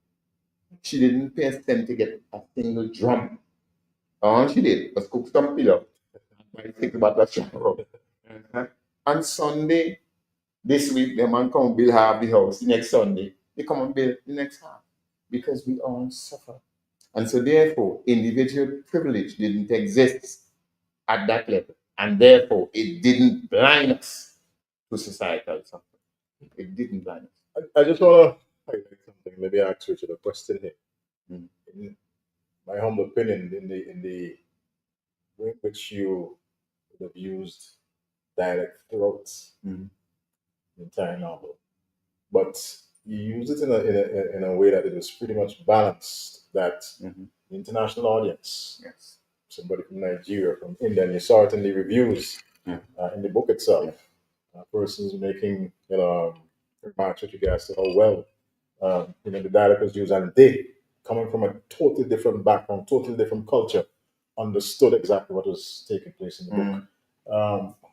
She didn't pay a cent to get a single drum. All she did was cook some pillow. Might think about that shower. On Sunday, this week, the man come build half the house. The next Sunday, they come and build the next half. Because we all suffer. And so therefore, individual privilege didn't exist at that level. And therefore, it didn't blind us to societal suffering. It didn't blind us. I just want to highlight something. Maybe ask Richard a question here. Mm. In my humble opinion, in the way in which you would have used dialect throughout Mm. the entire novel, but you used it in a way that it was pretty much balanced. That Mhm. the international audience, Yes. somebody from Nigeria, from India, and you saw it in the reviews Yeah. in the book itself. Persons making remarks with regards to how well the dialect was used, and they, coming from a totally different background, totally different culture, understood exactly what was taking place in the book.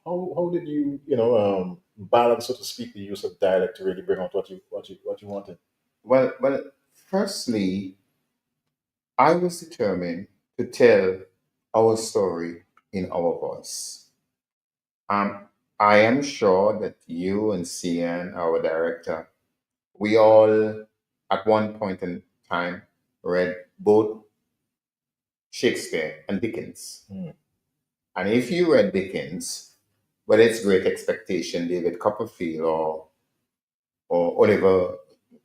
How did you balance, so to speak, the use of dialect to really bring out what you wanted? Well, firstly, I was determined to tell our story in our voice. I am sure that you and Cian, our director, we all at one point in time read both Shakespeare and Dickens. Mm. And if you read Dickens, whether it's Great Expectation, David Copperfield, or Oliver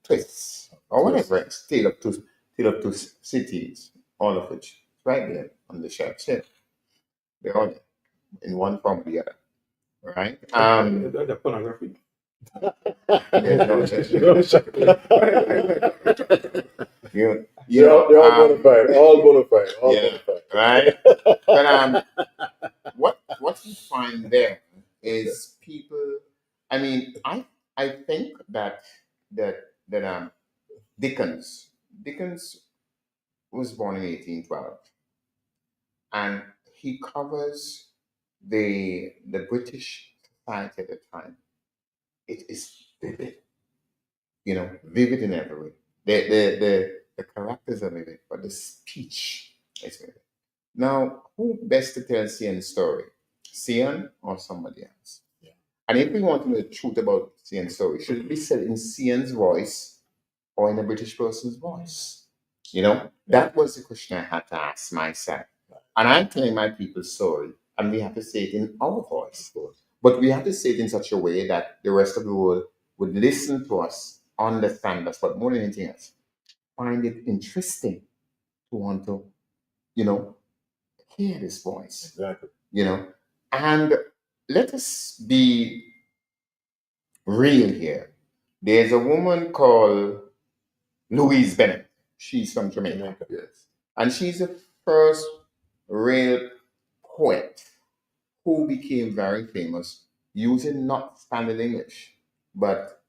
Twist, or whatever, it's Tale of Two Cities, all of which right there on the shelf. They're all in one form or the other, right? The pornography. There's no such you They're all bona fide, all bona fide, all yeah, bona fide. right? But what you find there is people. I mean, I think that Dickens was born in 1812, and he covers the British society at the time. It is vivid, vivid in every way. The characters are vivid, but the speech is vivid. Now, who best to tell Cian's story? Cian or somebody else? Yeah. And if we want to know the truth about Cian's story, should it be said in Cian's voice or in a British person's voice? That was the question I had to ask myself. And I'm telling my people's story, and we have to say it in our voice. But we have to say it in such a way that the rest of the world would listen to us, understand us, but more than anything else, find it interesting to want to, hear this voice. Exactly. And let us be real here. There's a woman called Louise Bennett. She's from Jamaica. Yes. And she's the first real poet who became very famous using not standard English, but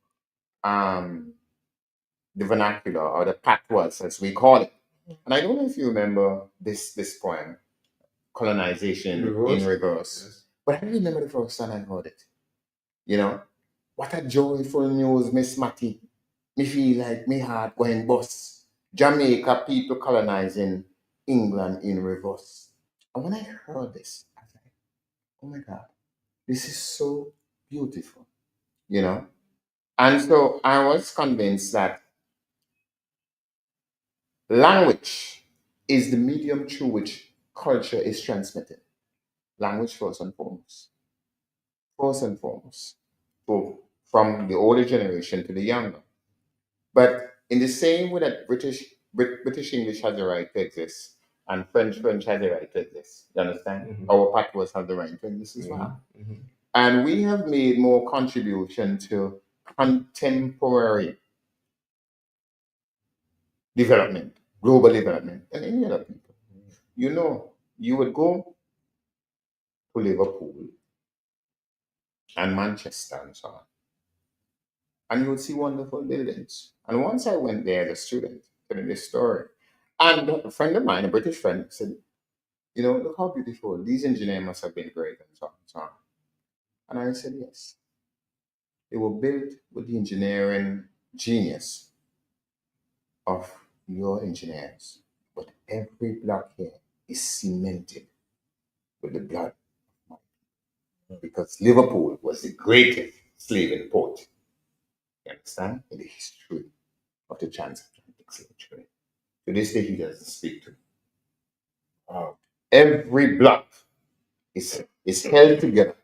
the vernacular or the patois, as we call it. And I don't know if you remember this poem, Colonization in Reverse. Yes. But I remember the first time I heard it. What a joyful news, Miss Matty. Me feel like me heart going bust. Jamaica people colonizing England in reverse. And when I heard this, I was like, oh my God, this is so beautiful, And so I was convinced that language is the medium through which culture is transmitted. Language first and foremost. First and foremost. So from the older generation to the younger. But in the same way that British English has the right to exist, and French has the right to exist. You understand? Mhm. Our patois have the right to exist as well. Mhm. And we have made more contribution to contemporary development, global development, than any other people. You know, you would go to Liverpool and Manchester and so on, and you would see wonderful buildings. And once I went there as a student, telling this story, and a friend of mine, a British friend, said, you know, look how beautiful. These engineers must have been great and so on and so on. And I said, yes. They were built with the engineering genius of your engineers. But every block here is cemented with the blood of my people. Because Liverpool was the greatest slaving port, you understand, in the history of the transatlantic slave trade. To this day, he doesn't speak to me. Every block is held together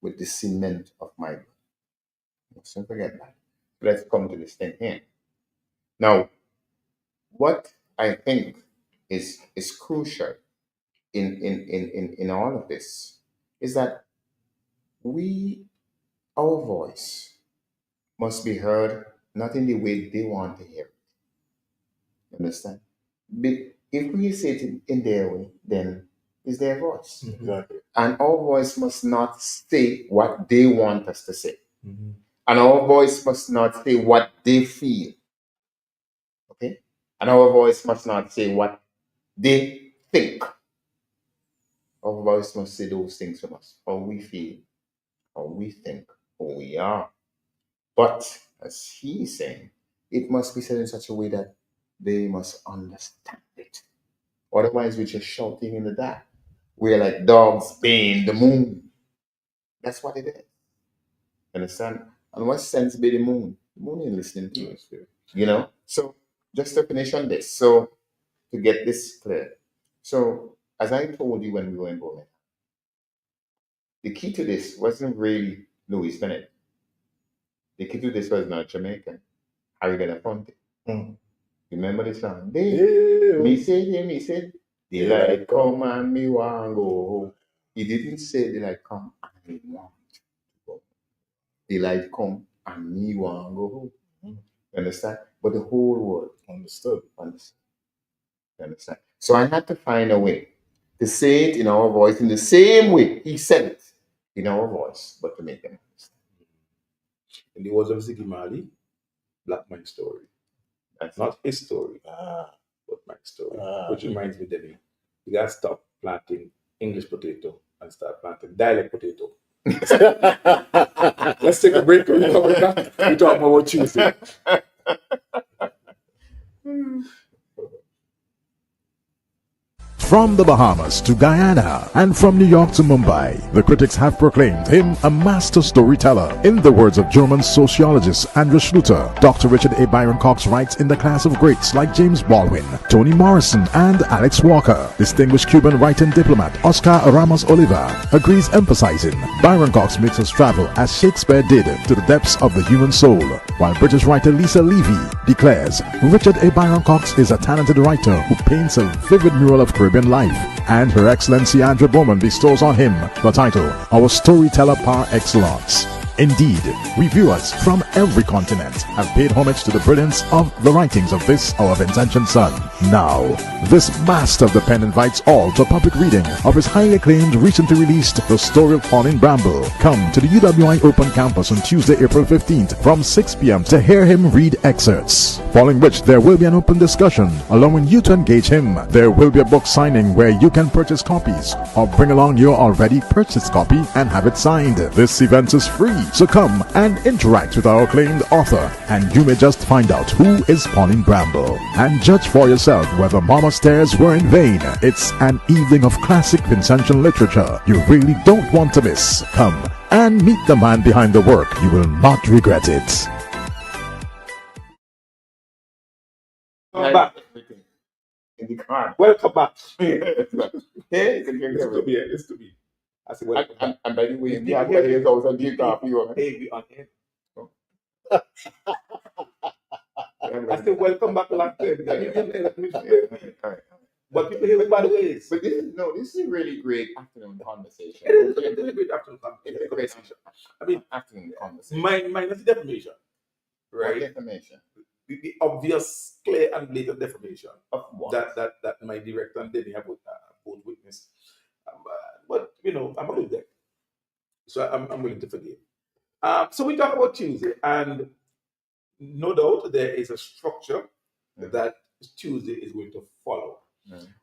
with the cement of my blood. Don't forget that. Let's come to this thing here. Now, what I think is crucial in all of this is that our voice must be heard not in the way they want to hear it. You understand? If we say it in their way, then it's their voice. Exactly. And our voice must not say what they want us to say. Mhm. And our voice must not say what they feel. Okay? And our voice must not say what they think. Our voice must say those things from us. How we feel, how we think, who we are. But as he is saying, it must be said in such a way that they must understand it. Otherwise, we're just shouting in the dark. We're like dogs baying the moon. That's what it is. Understand? And what sense be the moon? The moon ain't listening to you. You know? So just to finish on this, so to get this clear. So as I told you when we were in Bowling, the key to this wasn't really Louis Bennett. The key to this was not Jamaican. Harry Belafonte. Mm. Remember the song? They, Yeah. me said, daylight come and me want go home. He didn't say daylight come and me want to go. Daylight come and me want go home. Mhm. You understand? But the whole world Understood. understand. You understand? So I had to find a way to say it in our voice in the same way he said it in our voice, but to make them understand. In the words of Ziggy Marley, Black Man's Story. That's Not his story, but my story. Which reminds me, Denny, you gotta stop planting English potato and start planting dialect potato. Let's take a break when we come back. We talk more about Tuesday. From the Bahamas to Guyana and from New York to Mumbai, the critics have proclaimed him a master storyteller. In the words of German sociologist Andrew Schluter, Dr. Richard A. Byron-Cox writes in the class of greats like James Baldwin, Toni Morrison, and Alex Walker. Distinguished Cuban writer and diplomat Oscar Ramos Oliva agrees, emphasizing Byron-Cox makes us travel as Shakespeare did to the depths of the human soul, while British writer Lisa Levy declares Richard A. Byron-Cox is a talented writer who paints a vivid mural of Caribbean life, and Her Excellency Andrew Bowman bestows on him the title Our Storyteller Par Excellence. Indeed, reviewers from every continent have paid homage to the brilliance of the writings of this our Vincentian son. Now, this master of the pen invites all to a public reading of his highly acclaimed, recently released The Story of Pauline Bramble. Come to the UWI Open Campus on Tuesday, April 15th from 6 p.m. to hear him read excerpts, following which there will be an open discussion, allowing you to engage him. There will be a book signing where you can purchase copies or bring along your already purchased copy and have it signed. This event is free, so come and interact with our acclaimed author, and you may just find out who is Pauline Bramble and judge for yourself whether Mama's tears were in vain. It's an evening of classic Vincentian literature you really don't want to miss. Come and meet the man behind the work. You will not regret it. Welcome back. In the car. Welcome back. Hey, you can drink Listen to everything. me. Listen to me. I said, welcome back. And by the way, If we people have hear players me- also drink coffee. Hey, we on air. I say welcome back to London. Yeah. But people hear it by the ways. But this is a really great afternoon conversation. It is a great afternoon It's a great I mean, afternoon conversation. minus the defamation, What right? defamation? The obvious, clear, and blatant defamation Of what? that my director and Denny have both witnessed. But I'm a good guy, so I'm willing to forgive. So we talk about Tuesday, and no doubt there is a structure that Tuesday is going to follow.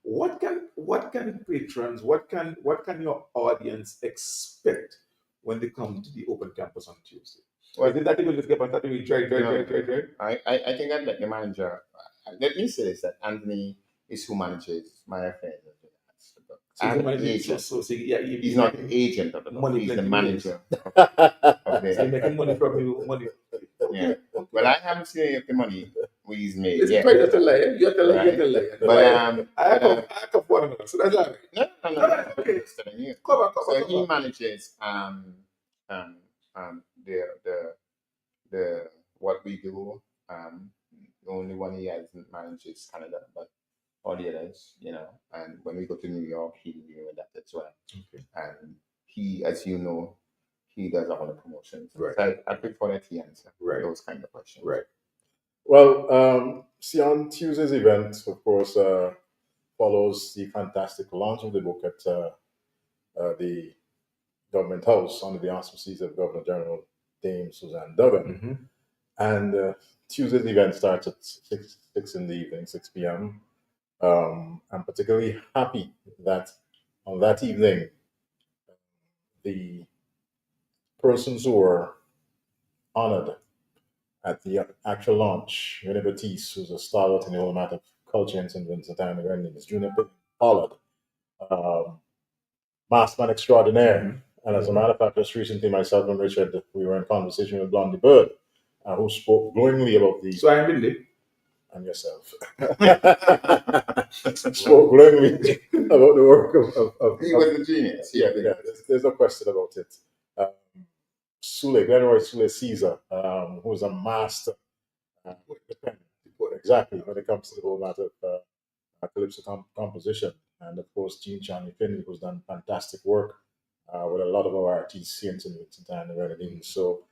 What can patrons, what can your audience expect when they come to the open campus on Tuesday? Well, Is it that they will just get on that and try? I think I'd let the manager. Let me say this: that Anthony is who manages my affairs. So And he's agent. he's He's not the agent of the money. He's the plenty manager of So he's the. making money from you, money. Yeah. Well, I haven't seen any of the money he's made Listen, yet. try not to lie. You have to lie. Right. You have to lie. But I come for one another. So that's all right. no. Okay. I'm just telling you. Cover. So he manages the what we do. The only one he hasn't managed is Canada, but all the others, and when we go to New York, he deal with that as well. Okay. And he, as you know, he does all the promotions. Right. So I prefer that he answer Right. those kind of questions. Right. Well, see, on Tuesday's event, of course, follows the fantastic launch of the book at the Government House under the auspices of Governor General Dame Suzanne Duggan. And Tuesday's event starts at 6 in the evening, 6 p.m. I'm particularly happy that on that evening, the persons who were honored at the actual launch, Winnie Batiste, who's a stalwart in the whole matter of culture in St. Vincent and the Grenadines, Junior Pollard, Maskman Extraordinaire. And as a matter of fact, just recently, myself and Richard, we were in conversation with Blondie Bird, who spoke glowingly about the. So I'm in there. And yourself. Spoke glowingly about the work of He was a genius. Yeah, there's no question about it. Glenroy Sule Caesar, who's a master with the pen, exactly, when it comes to the whole matter of calypso composition. And of course, Jean Charlie Finley, who's done fantastic work with a lot of our artists here in St. Vincent and the Grenadines. So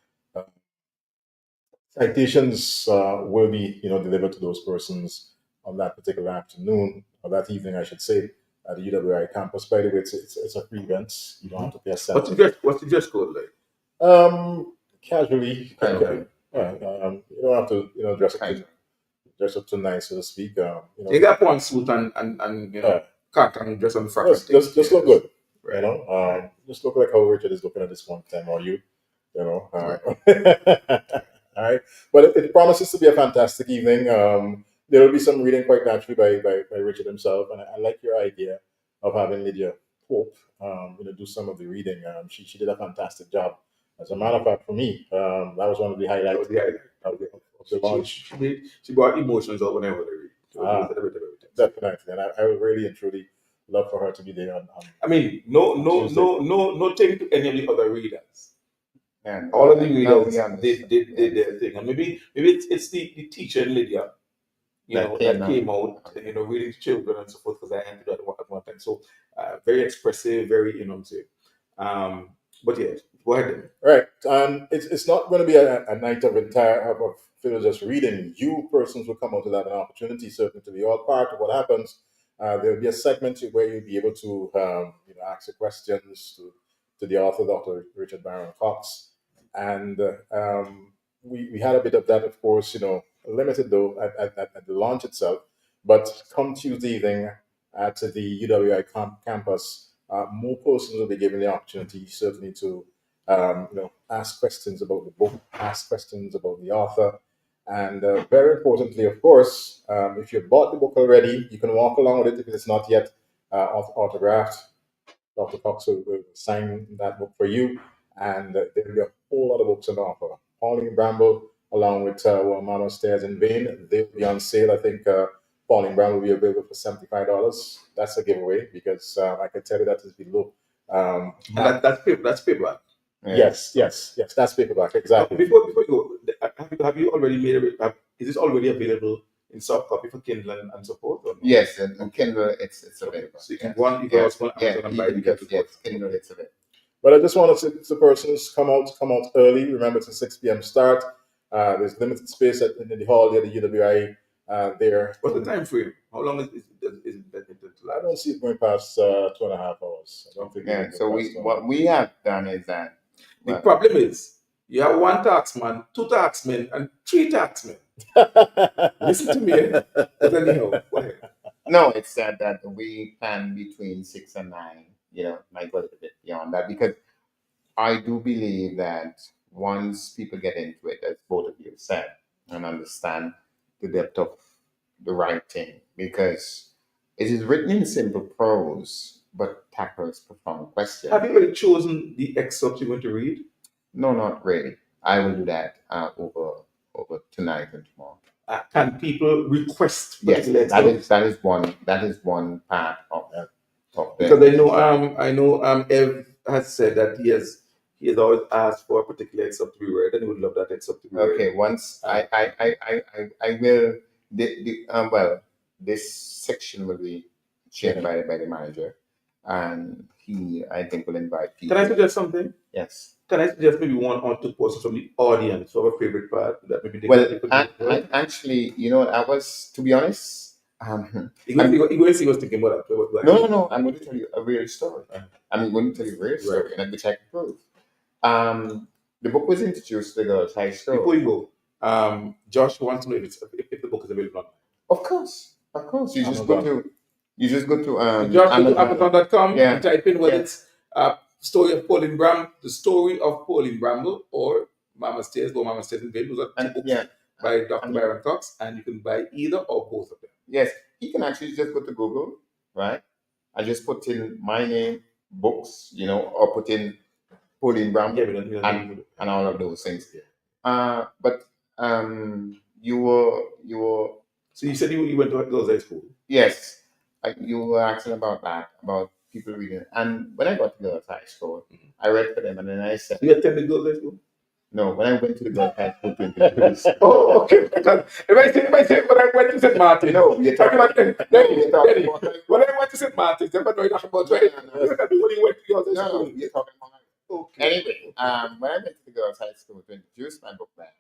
citations will be, delivered to those persons on that particular afternoon, or that evening, I should say, at the UWI campus. By the way, it's a free event. You don't have to pay a cent. What's the dress code like? Casually. Okay. You don't have to, dress up too nice, so to speak. You got one suit and can't dress on the front. Just look good. Right. Just look like how Richard is looking at this one time, or you. Right. All right, but it promises to be a fantastic evening. There will be some reading quite naturally by Richard himself, and I like your idea of having Lydia Pope, do some of the reading. She did a fantastic job. As a matter of fact, for me, that was one of the highlights of the launch. She brought emotions out whenever they read. Definitely, and I would really and truly love for her to be there. I mean, no thing to any of the other readers. And all of the readers did their thing, and maybe it's the teacher in Lydia, that came out, reading to children and so forth, because I had to do that at one time. So very expressive, very but yeah, go ahead then. Right, and it's not going to be a night of just reading. You persons will come out to that an opportunity certainly to be all part of what happens. There'll be a segment where you'll be able to ask the questions to the author, Dr. Richard Byron-Cox. And we had a bit of that, of course, limited though at the launch itself. But come Tuesday evening at the UWI campus, more persons will be given the opportunity certainly to ask questions about the book, ask questions about the author. And very importantly, of course, if you bought the book already, you can walk along with it if it's not yet autographed. Dr. Cox will sign that book for you. And there will be a whole lot of books on offer. Pauline Bramble, along with Mama Stairs in Vain, they'll be on sale. I think Pauline Bramble will be available for $75. That's a giveaway because I can tell you that is below. That's paperback. Yes, that's paperback, exactly. Before you go, have you already made is this already available in soft copy for Kindle and so forth? Or no? Yes, and Kindle, it's available. So you can Yes. go on, you can also go on Amazon and buy the because Kindle yes, book. Kindle, it's available. But I just want to say to persons, come out early. Remember, it's a 6 p.m. start. There's limited space in the hall at the UWI there. What's the time frame? How long is it that I don't see it going past 2.5 hours. I don't think Yeah, it so will go we past 2.5 what we have done is that The problem is you have one taxman, two taxmen, and three taxmen. Listen to me. Eh? But anyhow, go ahead. no, it's that we plan between 6 and 9. Might go a little bit beyond that because I do believe that once people get into it, as both of you have said, and understand the depth of the writing, because it is written in simple prose but tackles profound questions. Have you already chosen the excerpt you're going to read? No, not really. I will do that over tonight and tomorrow. Can people request Yes, particular that excerpts? that is one part of Because I know Ev has said that he has always asked for a particular excerpt to be read, and he would love that excerpt to be read. Okay, once I will well, this section will be chaired by the manager, and he, I think, will invite people. Can I suggest something? Yes. Can I suggest maybe one or two persons from the audience of a favorite part that maybe they Well, could I actually, I was, to be honest, He was thinking about that. no. I'm going to tell you a real story. I'm going to tell you a real story, which I can prove. The book was introduced to the girls' high school. Before you go, Josh wants to know if the book is available online. Of course. You just go to Josh, go to Amazon. Amazon.com Yeah. and type in whether Yeah. it's story of Pauline Bramble or Mama Stairs, Go Mama Stairs in Vain. Those are two books by Dr. Byron-Cox, and you can buy either or both of them. Yes, you can actually just go to Google, right? I just put in my name, books, or put in Pauline Bramble and all of those things. But you were. So you said you went to girls' high school. Yes, you were asking about that, about people reading. And when I got to girls' high school, I read for them, and then I said, You attended girls' high school? No, when I went to the girls' high school to introduce. Oh, okay. Because if I say when I went to St. Martin, No, you're talking about when I went to St. Martin, never know about what you went to girls' high school. No, you're talking about. Okay. Anyway, when I went to the girls' high school to introduce my book there,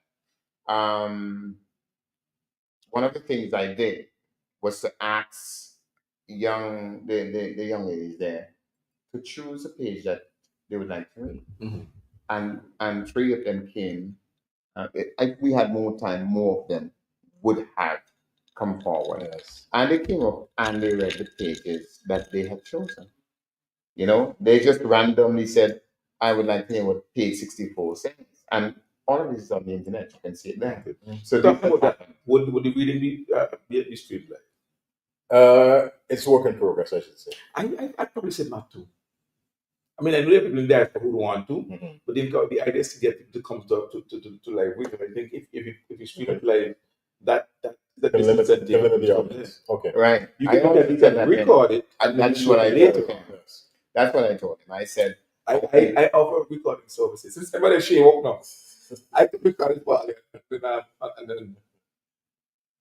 one of the things I did was to ask the young ladies there to choose a page that they would like to read, and 3 of them came. If we had more time, more of them would have come forward. Yes. And they came up and they read the pages that they had chosen. They just randomly said, I would like to hear what page 64 says. And all of this is on the internet. You can see it there. So Talking about that, would the reading be streamed like? It's work in progress, I should say. I'd probably say not to. I mean, I know there are people in there who don't want to, but the idea is to get people to come to live with them. I think if you stream it live, that Can limit the audience. Okay. Right. You can record it, and that's what I later. Yes. That's what I told him. I said, I offer recording services. Since everybody she walk now, I can record it for you. And then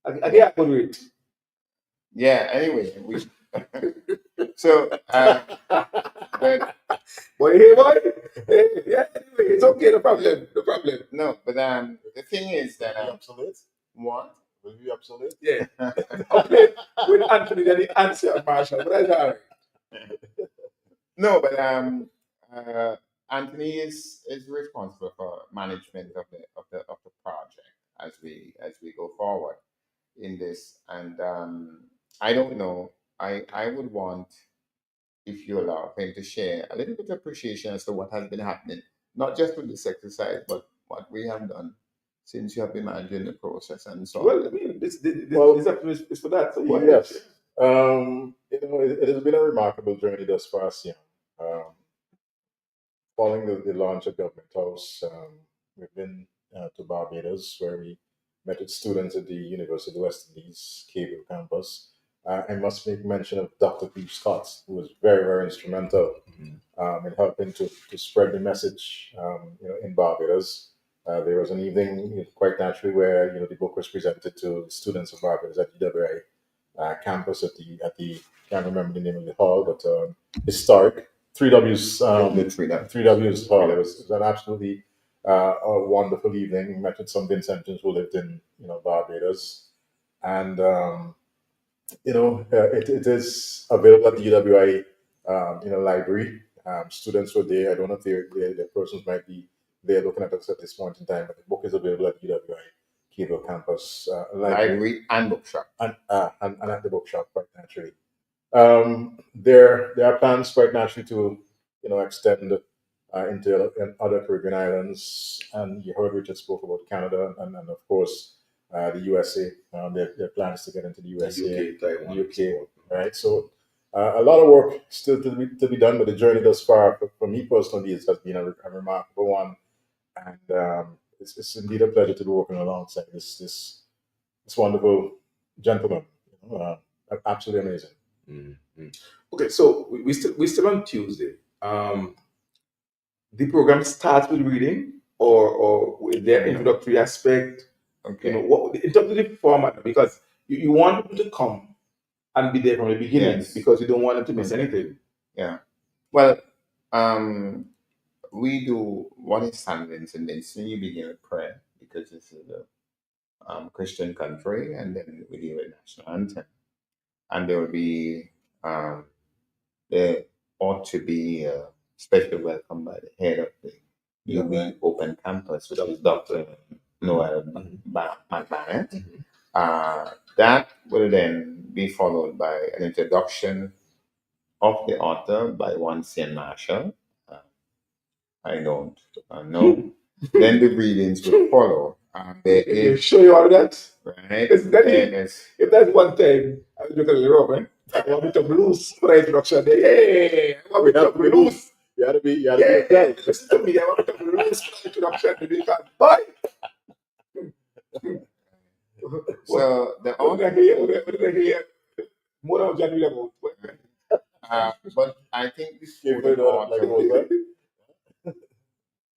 I get a good rate. yeah. Anyway, so. But, boy, hey, boy. Yeah, anyway, it's okay. No problem. No, but the thing is that obsolete. What? Will you be obsolete? Yeah. Okay. With Anthony Dennie and Sarah Marshall, but that's all right. No, but Anthony is responsible for management of the project as we go forward in this, and I don't know. I would want, if you allow him, to share a little bit of appreciation as to what has been happening, not just with this exercise, but what we have done since you have been managing the process and so on. Well, I mean, this is for that. So yes. It has been a remarkable journey thus far, following the launch of Government House. We've been to Barbados, where we met with students at the University of the West Indies Cable campus. I must make mention of Dr. Pete Scott, who was very, very instrumental in helping to spread the message in Barbados. There was an evening, quite naturally, where the book was presented to students of Barbados at UWI campus at the can't remember the name of the hall, but historic 3W's The three that 3W's hall. It was an absolutely a wonderful evening. Met with some Vincentians who lived in Barbados, and it is available at the UWI library. Students were there. I don't know if the persons might be there looking at us at this point in time, but the book is available at UWI Cable Campus library and bookshop. And at the bookshop, quite naturally. There are plans quite naturally to extend into other Caribbean islands, and you heard Richard spoke about Canada and of course the USA. Their plans to get into the USA, UK, Taiwan. UK, right? So a lot of work still to be done, but the journey thus far, for me personally, has been a remarkable one, and it's indeed a pleasure to be working alongside this wonderful gentleman. Absolutely amazing. Mm-hmm. Okay, so we still on Tuesday. The program starts with reading, or with their introductory aspect. Okay. What in terms of the format, because you want them to come and be there from the beginning, Yes. because you don't want them to miss Okay. anything. Yeah. Well, we do what is silence, and then so you begin with prayer, because this is a Christian country, and then we do a national anthem, and there will be there ought to be a special welcome by the head of the UB Open Campus, which is Dr. Noel McBannett. Mhm. That will then be followed by an introduction of the author by one Saint Marshall. I don't know. Then the readings will follow. There You is, sure you are that? right? Is that it? Yes. If that's one time, I was looking at the Robin. I want me to blues for the introduction. Hey, I want me to blues. You had to be Yeah, yourself. listen to me. I want me to blues for the introduction. Because, boy, So the what did I author, hear? What did I hear? More than January about. but I think Give it up, like,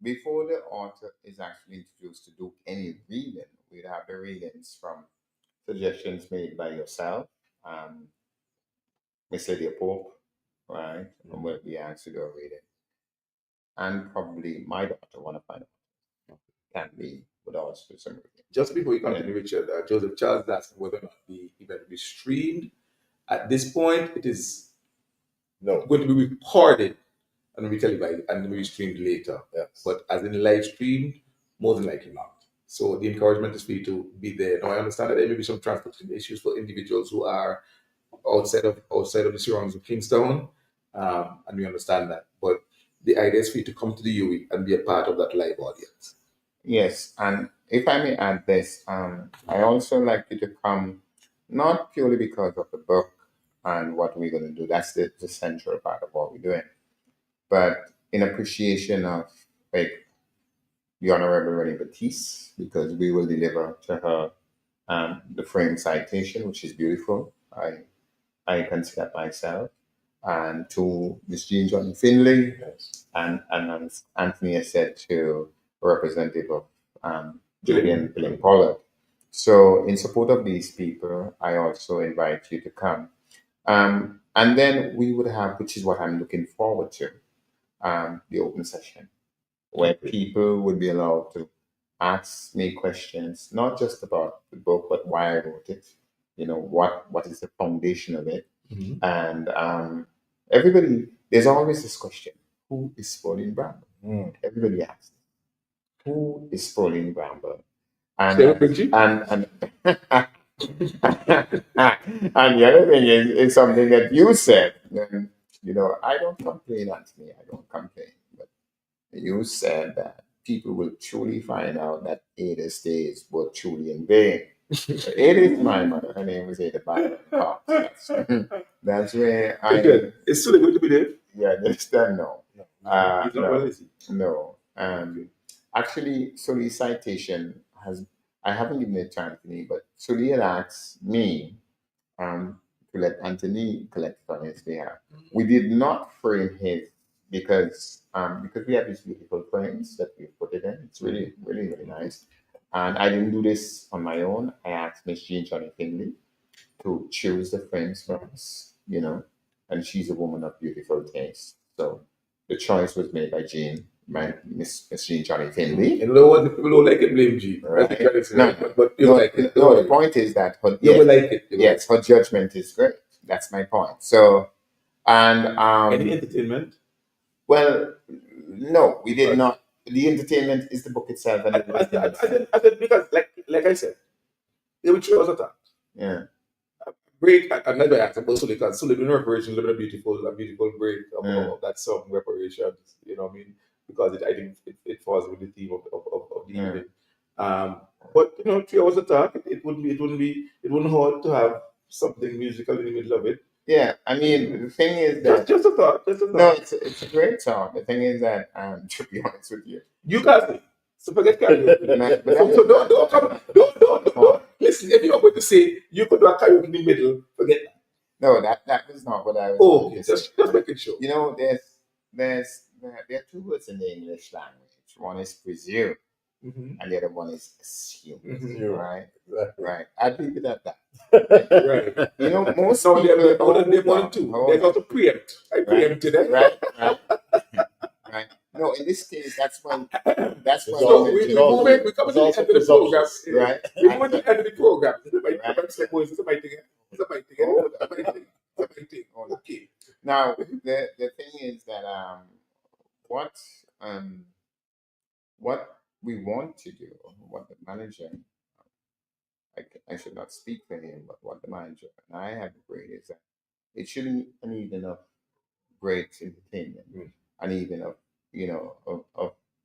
before the author is actually introduced to do any reading, we'd have the readings from suggestions made by yourself, Miss Lydia Pope, right? And we'll be asked to do a reading. And probably my daughter, one of my daughters, can be with us for some reading. Just before you continue, Richard, Joseph Charles asked whether or not the event will be streamed. At this point, it is No. going to be recorded and we televised and we streamed later. Yes. But as in live streamed, more than likely not. So the encouragement is for you to be there. Now I understand that there may be some transportation issues for individuals who are outside of the surroundings of Kingstown, and we understand that. But the idea is for you to come to the UE and be a part of that live audience. Yes, and if I may add this, I also like you to come not purely because of the book and what we're going to do. That's the central part of what we're doing, but in appreciation of like the Honorable Renee Batiste, because we will deliver to her the frame citation, which is beautiful. I consider myself, and to Miss Jean John Finley, Yes. and as Anthony has said, to representative of Julian Pollard. So in support of these people, I also invite you to come. And then we would have, which is what I'm looking forward to, the open session, where people would be allowed to ask me questions, not just about the book, but why I wrote it. What is the foundation of it? Mm-hmm. And everybody, there's always this question: who is Pauline Bramble? Everybody asks, who is Pauline Bramble? And and and the other thing is something that you said. And, I don't complain, Anthony. I don't complain. But you said that people will truly find out that Ada's days were truly in vain. Ada is my mother. Her name was Ada Byron-Cox. That's where Is Sule going to be there? Yeah, this time no. He's not No. well, is he? No. Actually, Suli's citation I haven't given it to Anthony, but Suli had asked me to let Anthony collect on his behalf. We did not frame his because we have these beautiful frames that we put it in. It's really, really, really nice. And I didn't do this on my own. I asked Miss Jean Johnny Finley to choose the frames for us, and she's a woman of beautiful taste. So the choice was made by Jean, my Miss Jean Johnny Finley. And no one, people don't like it, blame G. Right. No, but you like it. No, the point is that You will like it. yes, her judgment is great. That's my point. So, and Any entertainment? well, no, we did not. The entertainment is the book itself, and I said because, like I said, they would show us a time. yeah, Break. I never asked about Sully because Sully doing reparations, a beautiful break of that song reparations. You know what I mean? Because I think it falls with the theme of the evening. But 3 hours of talk, it wouldn't hurt to have something musical in the middle of it. Yeah, I mean, the thing is that Just a thought. no, it's a great song. The thing is that, to be honest with you, You guys sing. So forget karaoke. But So don't come. Don't. Listen, if you're going to say you could do a karaoke in the middle, forget that. no, that was not what I was. Oh, going okay. to say. Just making sure. There are two words in the English language. One is presume, and the other one is assume. Right? Exactly. Right. I'd leave it at that. Right. Most So people. they're one and two. There's also preempt. I preempted it. Right. No, in this case, that's when. So we come to the end of the program. Right. We come to the end of the program. Somebody. Okay. Now the thing is that what we want to do, what the manager, I should not speak for him, but what the manager and I have agreed is that it shouldn't need enough great entertainment and even of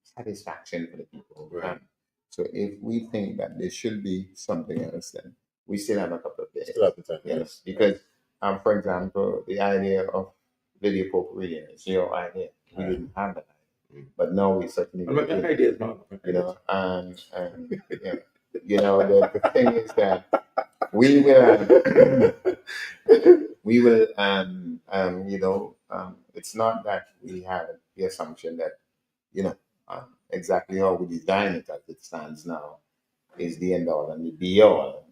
satisfaction for the people. Right. So if we think that there should be something else, then we still have a couple of days. Still have the time, Yes, because for example, the idea of video potpourri is your idea. We didn't have that idea, but now we certainly do. Ideas, man. And the thing is that we will it's not that we have the assumption that exactly how we design it as it stands now is the end all and the be all,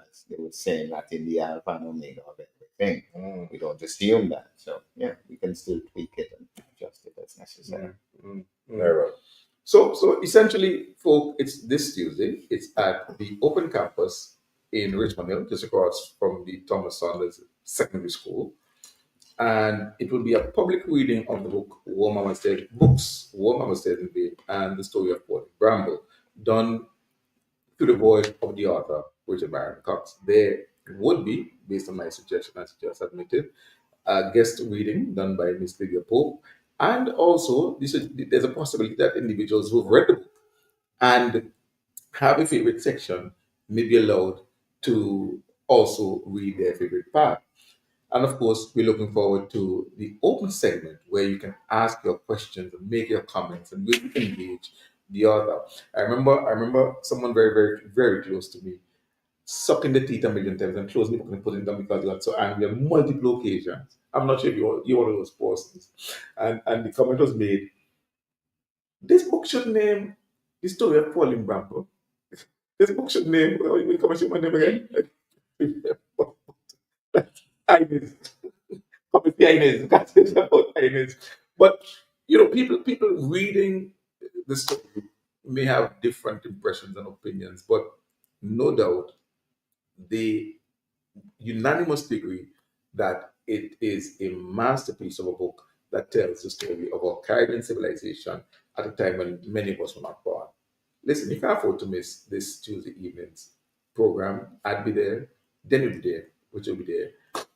as they would say in Latin, the alpha and omega of everything. We don't assume that. So we can still tweak it and adjust it as necessary. Very well. So essentially, folk, it's this Tuesday. It's at the Open Campus in Richmond Hill, just across from the Thomas Saunders Secondary School. And it will be a public reading of the book War Mama Stayed in Vain and the Story of Paul Bramble, done through the voice of the author, Richard Byron-Cox. There would be, based on my suggestion, as just admitted, a guest reading done by Miss Lydia Pope. And also, there's a possibility that individuals who've read the book and have a favorite section may be allowed to also read their favorite part. And of course, we're looking forward to the open segment where you can ask your questions and make your comments and really engage the author. I remember someone very, very, very close to me sucking the teeth a million times and closing the book and putting it down because he got so angry on multiple occasions. I'm not sure if you're one of those persons. And the comment was made, this book should name The Story of Pauline Bramble. This book should name, we come and see my name again. Ines. Ines. That's about Ines. But people reading the story may have different impressions and opinions, but no doubt they unanimously agree that it is a masterpiece of a book that tells the story of our Caribbean civilization at a time when many of us were not born. Listen, you can't afford to miss this Tuesday evening's program. I'd be there, then you'll be there, which will be there.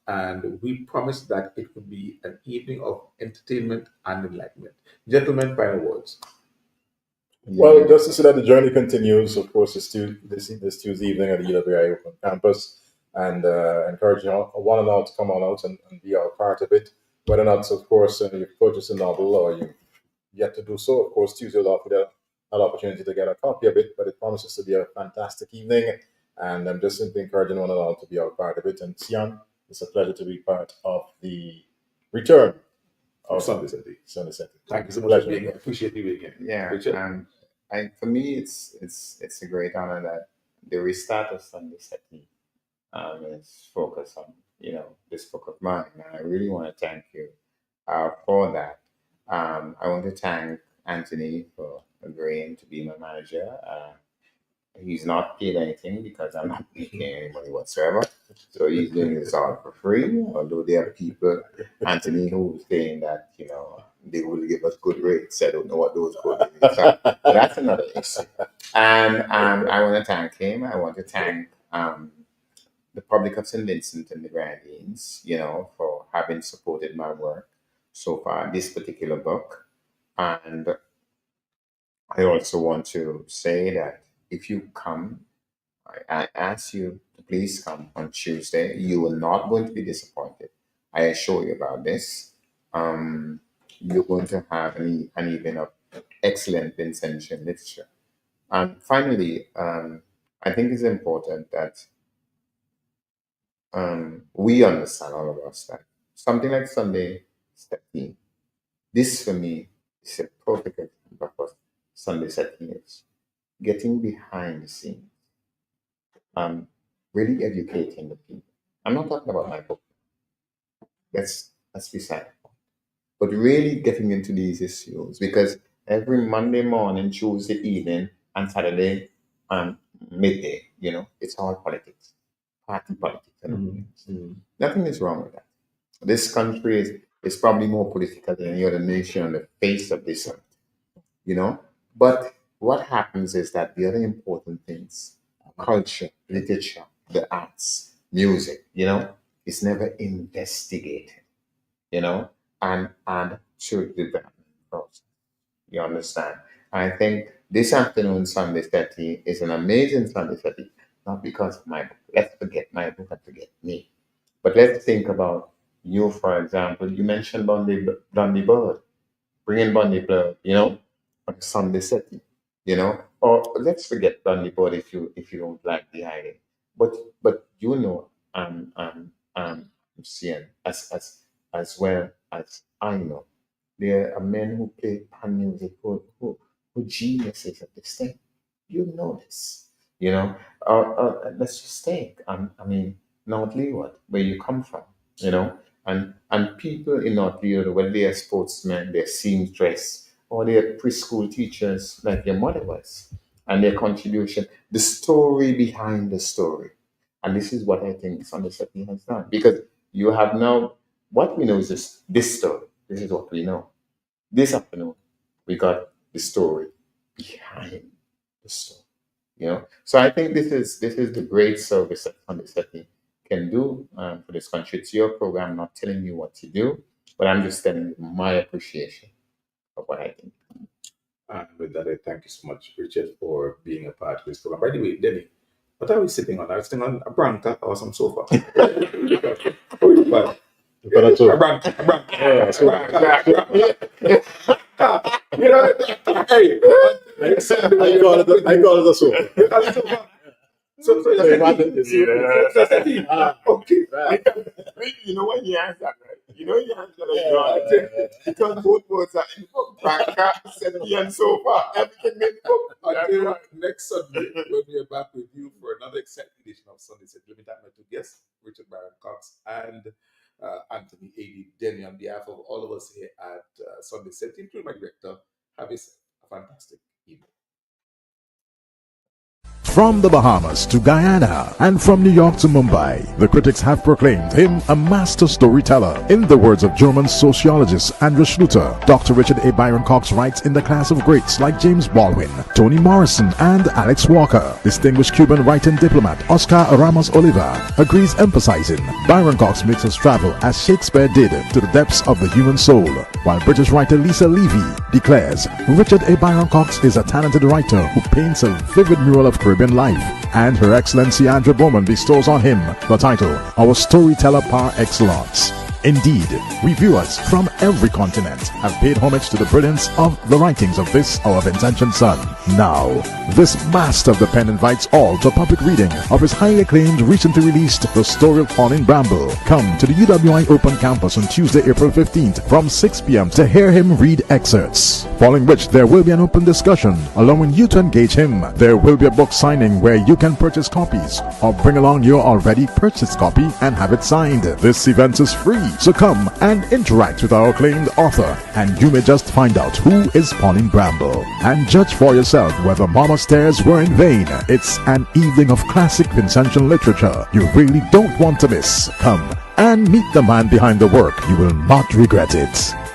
And we promise that it will be an evening of entertainment and enlightenment. Gentlemen, final words. Well, just to say that the journey continues, of course, this Tuesday evening at the UWI Open Campus, and encourage one and all to come on out and be a part of it. Whether or not, of course, you've purchased a novel or you've yet to do so, of course, Tuesday will offer an opportunity to get a copy of it, but it promises to be a fantastic evening, and I'm just simply encouraging one and all to be a part of it. And Sian, it's a pleasure to be part of the return of Sunday Settie. Sunday Settie. Thank you so much for being here. Appreciate you being here. Yeah, Richard? and for me, it's a great honor that the restart of Sunday Setting is focused on this book of mine, and I really want to thank you for that. I want to thank Anthony for agreeing to be my manager. He's not paid anything because I'm not making any money whatsoever. So he's doing this all for free. Although there are people, Anthony, who's saying that, they will give us good rates. I don't know what those good rates are. But that's another issue. And I want to thank him. I want to thank the public of St. Vincent and the Grenadines, for having supported my work so far, this particular book. And I also want to say that if you come, I ask you to please come on Tuesday. You are not going to be disappointed. I assure you about this. You're going to have an evening of excellent Vincentian literature. And finally, I think it's important that we understand, all of us, that something like Sunday Setting, this for me is a perfect example of what Sunday Setting is. Getting behind the scenes, really educating the people. I'm not talking about my book. That's beside the point. But really getting into these issues, because every Monday morning, Tuesday evening, and Saturday midday, it's all politics, party politics. Nothing is wrong with that. This country is probably more political than any other nation on the face of this earth, But what happens is that the other important things, culture, literature, the arts, music, it's never investigated, and through the development process. You understand? I think this afternoon Sunday Setting is an amazing Sunday Setting, not because of my book. Let's forget my book and forget me. But let's think about you, for example. You mentioned Bundy Bird. Bring in Bundy Bird, on Sunday Setting, Or let's forget Bundy Bird if you don't like the idea. But I'm seeing as well as I know, there are men who play pan music who geniuses at this thing. You know this, let's just take, North Leeward, where you come from, and people in North Leeward, whether they are sportsmen, they're seamstress, or they're preschool teachers like your mother was, and their contribution, the story behind the story. And this is what I think Sunday Setting has done. Because you have now, what we know is this story. This is what we know. This afternoon, we got the story behind the story. So I think this is the great service that Sunday Setting can do for this country. It's your program, not telling you what to do, but I'm just telling you my appreciation of what I think. And with that, I thank you so much, Richard, for being a part of this program. By the way, Denny, what are we sitting on? I was sitting on a branca or some sofa. A branca. Hey, I call it a sofa. So okay. You know when he answered that, right? He answered that because both words are in the book. Branca, Settie, and so far. Everything in the book. Until next Sunday, when we are back with you for another exciting edition of Sunday Set. Let me thank my two guests, Richard Byron-Cox and Anthony A.D. Dennie, on behalf of all of us here at Sunday Set, including my director. Have a fantastic evening. From the Bahamas to Guyana and from New York to Mumbai, the critics have proclaimed him a master storyteller. In the words of German sociologist Andrew Schluter, Dr. Richard A. Byron-Cox writes in the class of greats like James Baldwin, Toni Morrison, and Alex Walker. Distinguished Cuban writing diplomat Oscar Ramos Oliva agrees, emphasizing Byron-Cox makes us travel as Shakespeare did to the depths of the human soul, while British writer Lisa Levy declares Richard A. Byron-Cox is a talented writer who paints a vivid mural of Caribbean life, and Her Excellency Andrew Bowman bestows on him the title Our Storyteller Par Excellence. Indeed, reviewers from every continent have paid homage to the brilliance of the writings of this, our Vincentian son. Now, this master of the pen invites all to a public reading of his highly acclaimed, recently released The Story of Pauline Bramble. Come to the UWI Open Campus on Tuesday, April 15th from 6 p.m. to hear him read excerpts, following which there will be an open discussion, allowing you to engage him. There will be a book signing where you can purchase copies or bring along your already purchased copy and have it signed. This event is free, so come and interact with our acclaimed author, and you may just find out who is Pauline Bramble and judge for yourself whether Mama's tears were in vain. It's an evening of classic Vincentian literature you really don't want to miss. Come and meet the man behind the work. You will not regret it.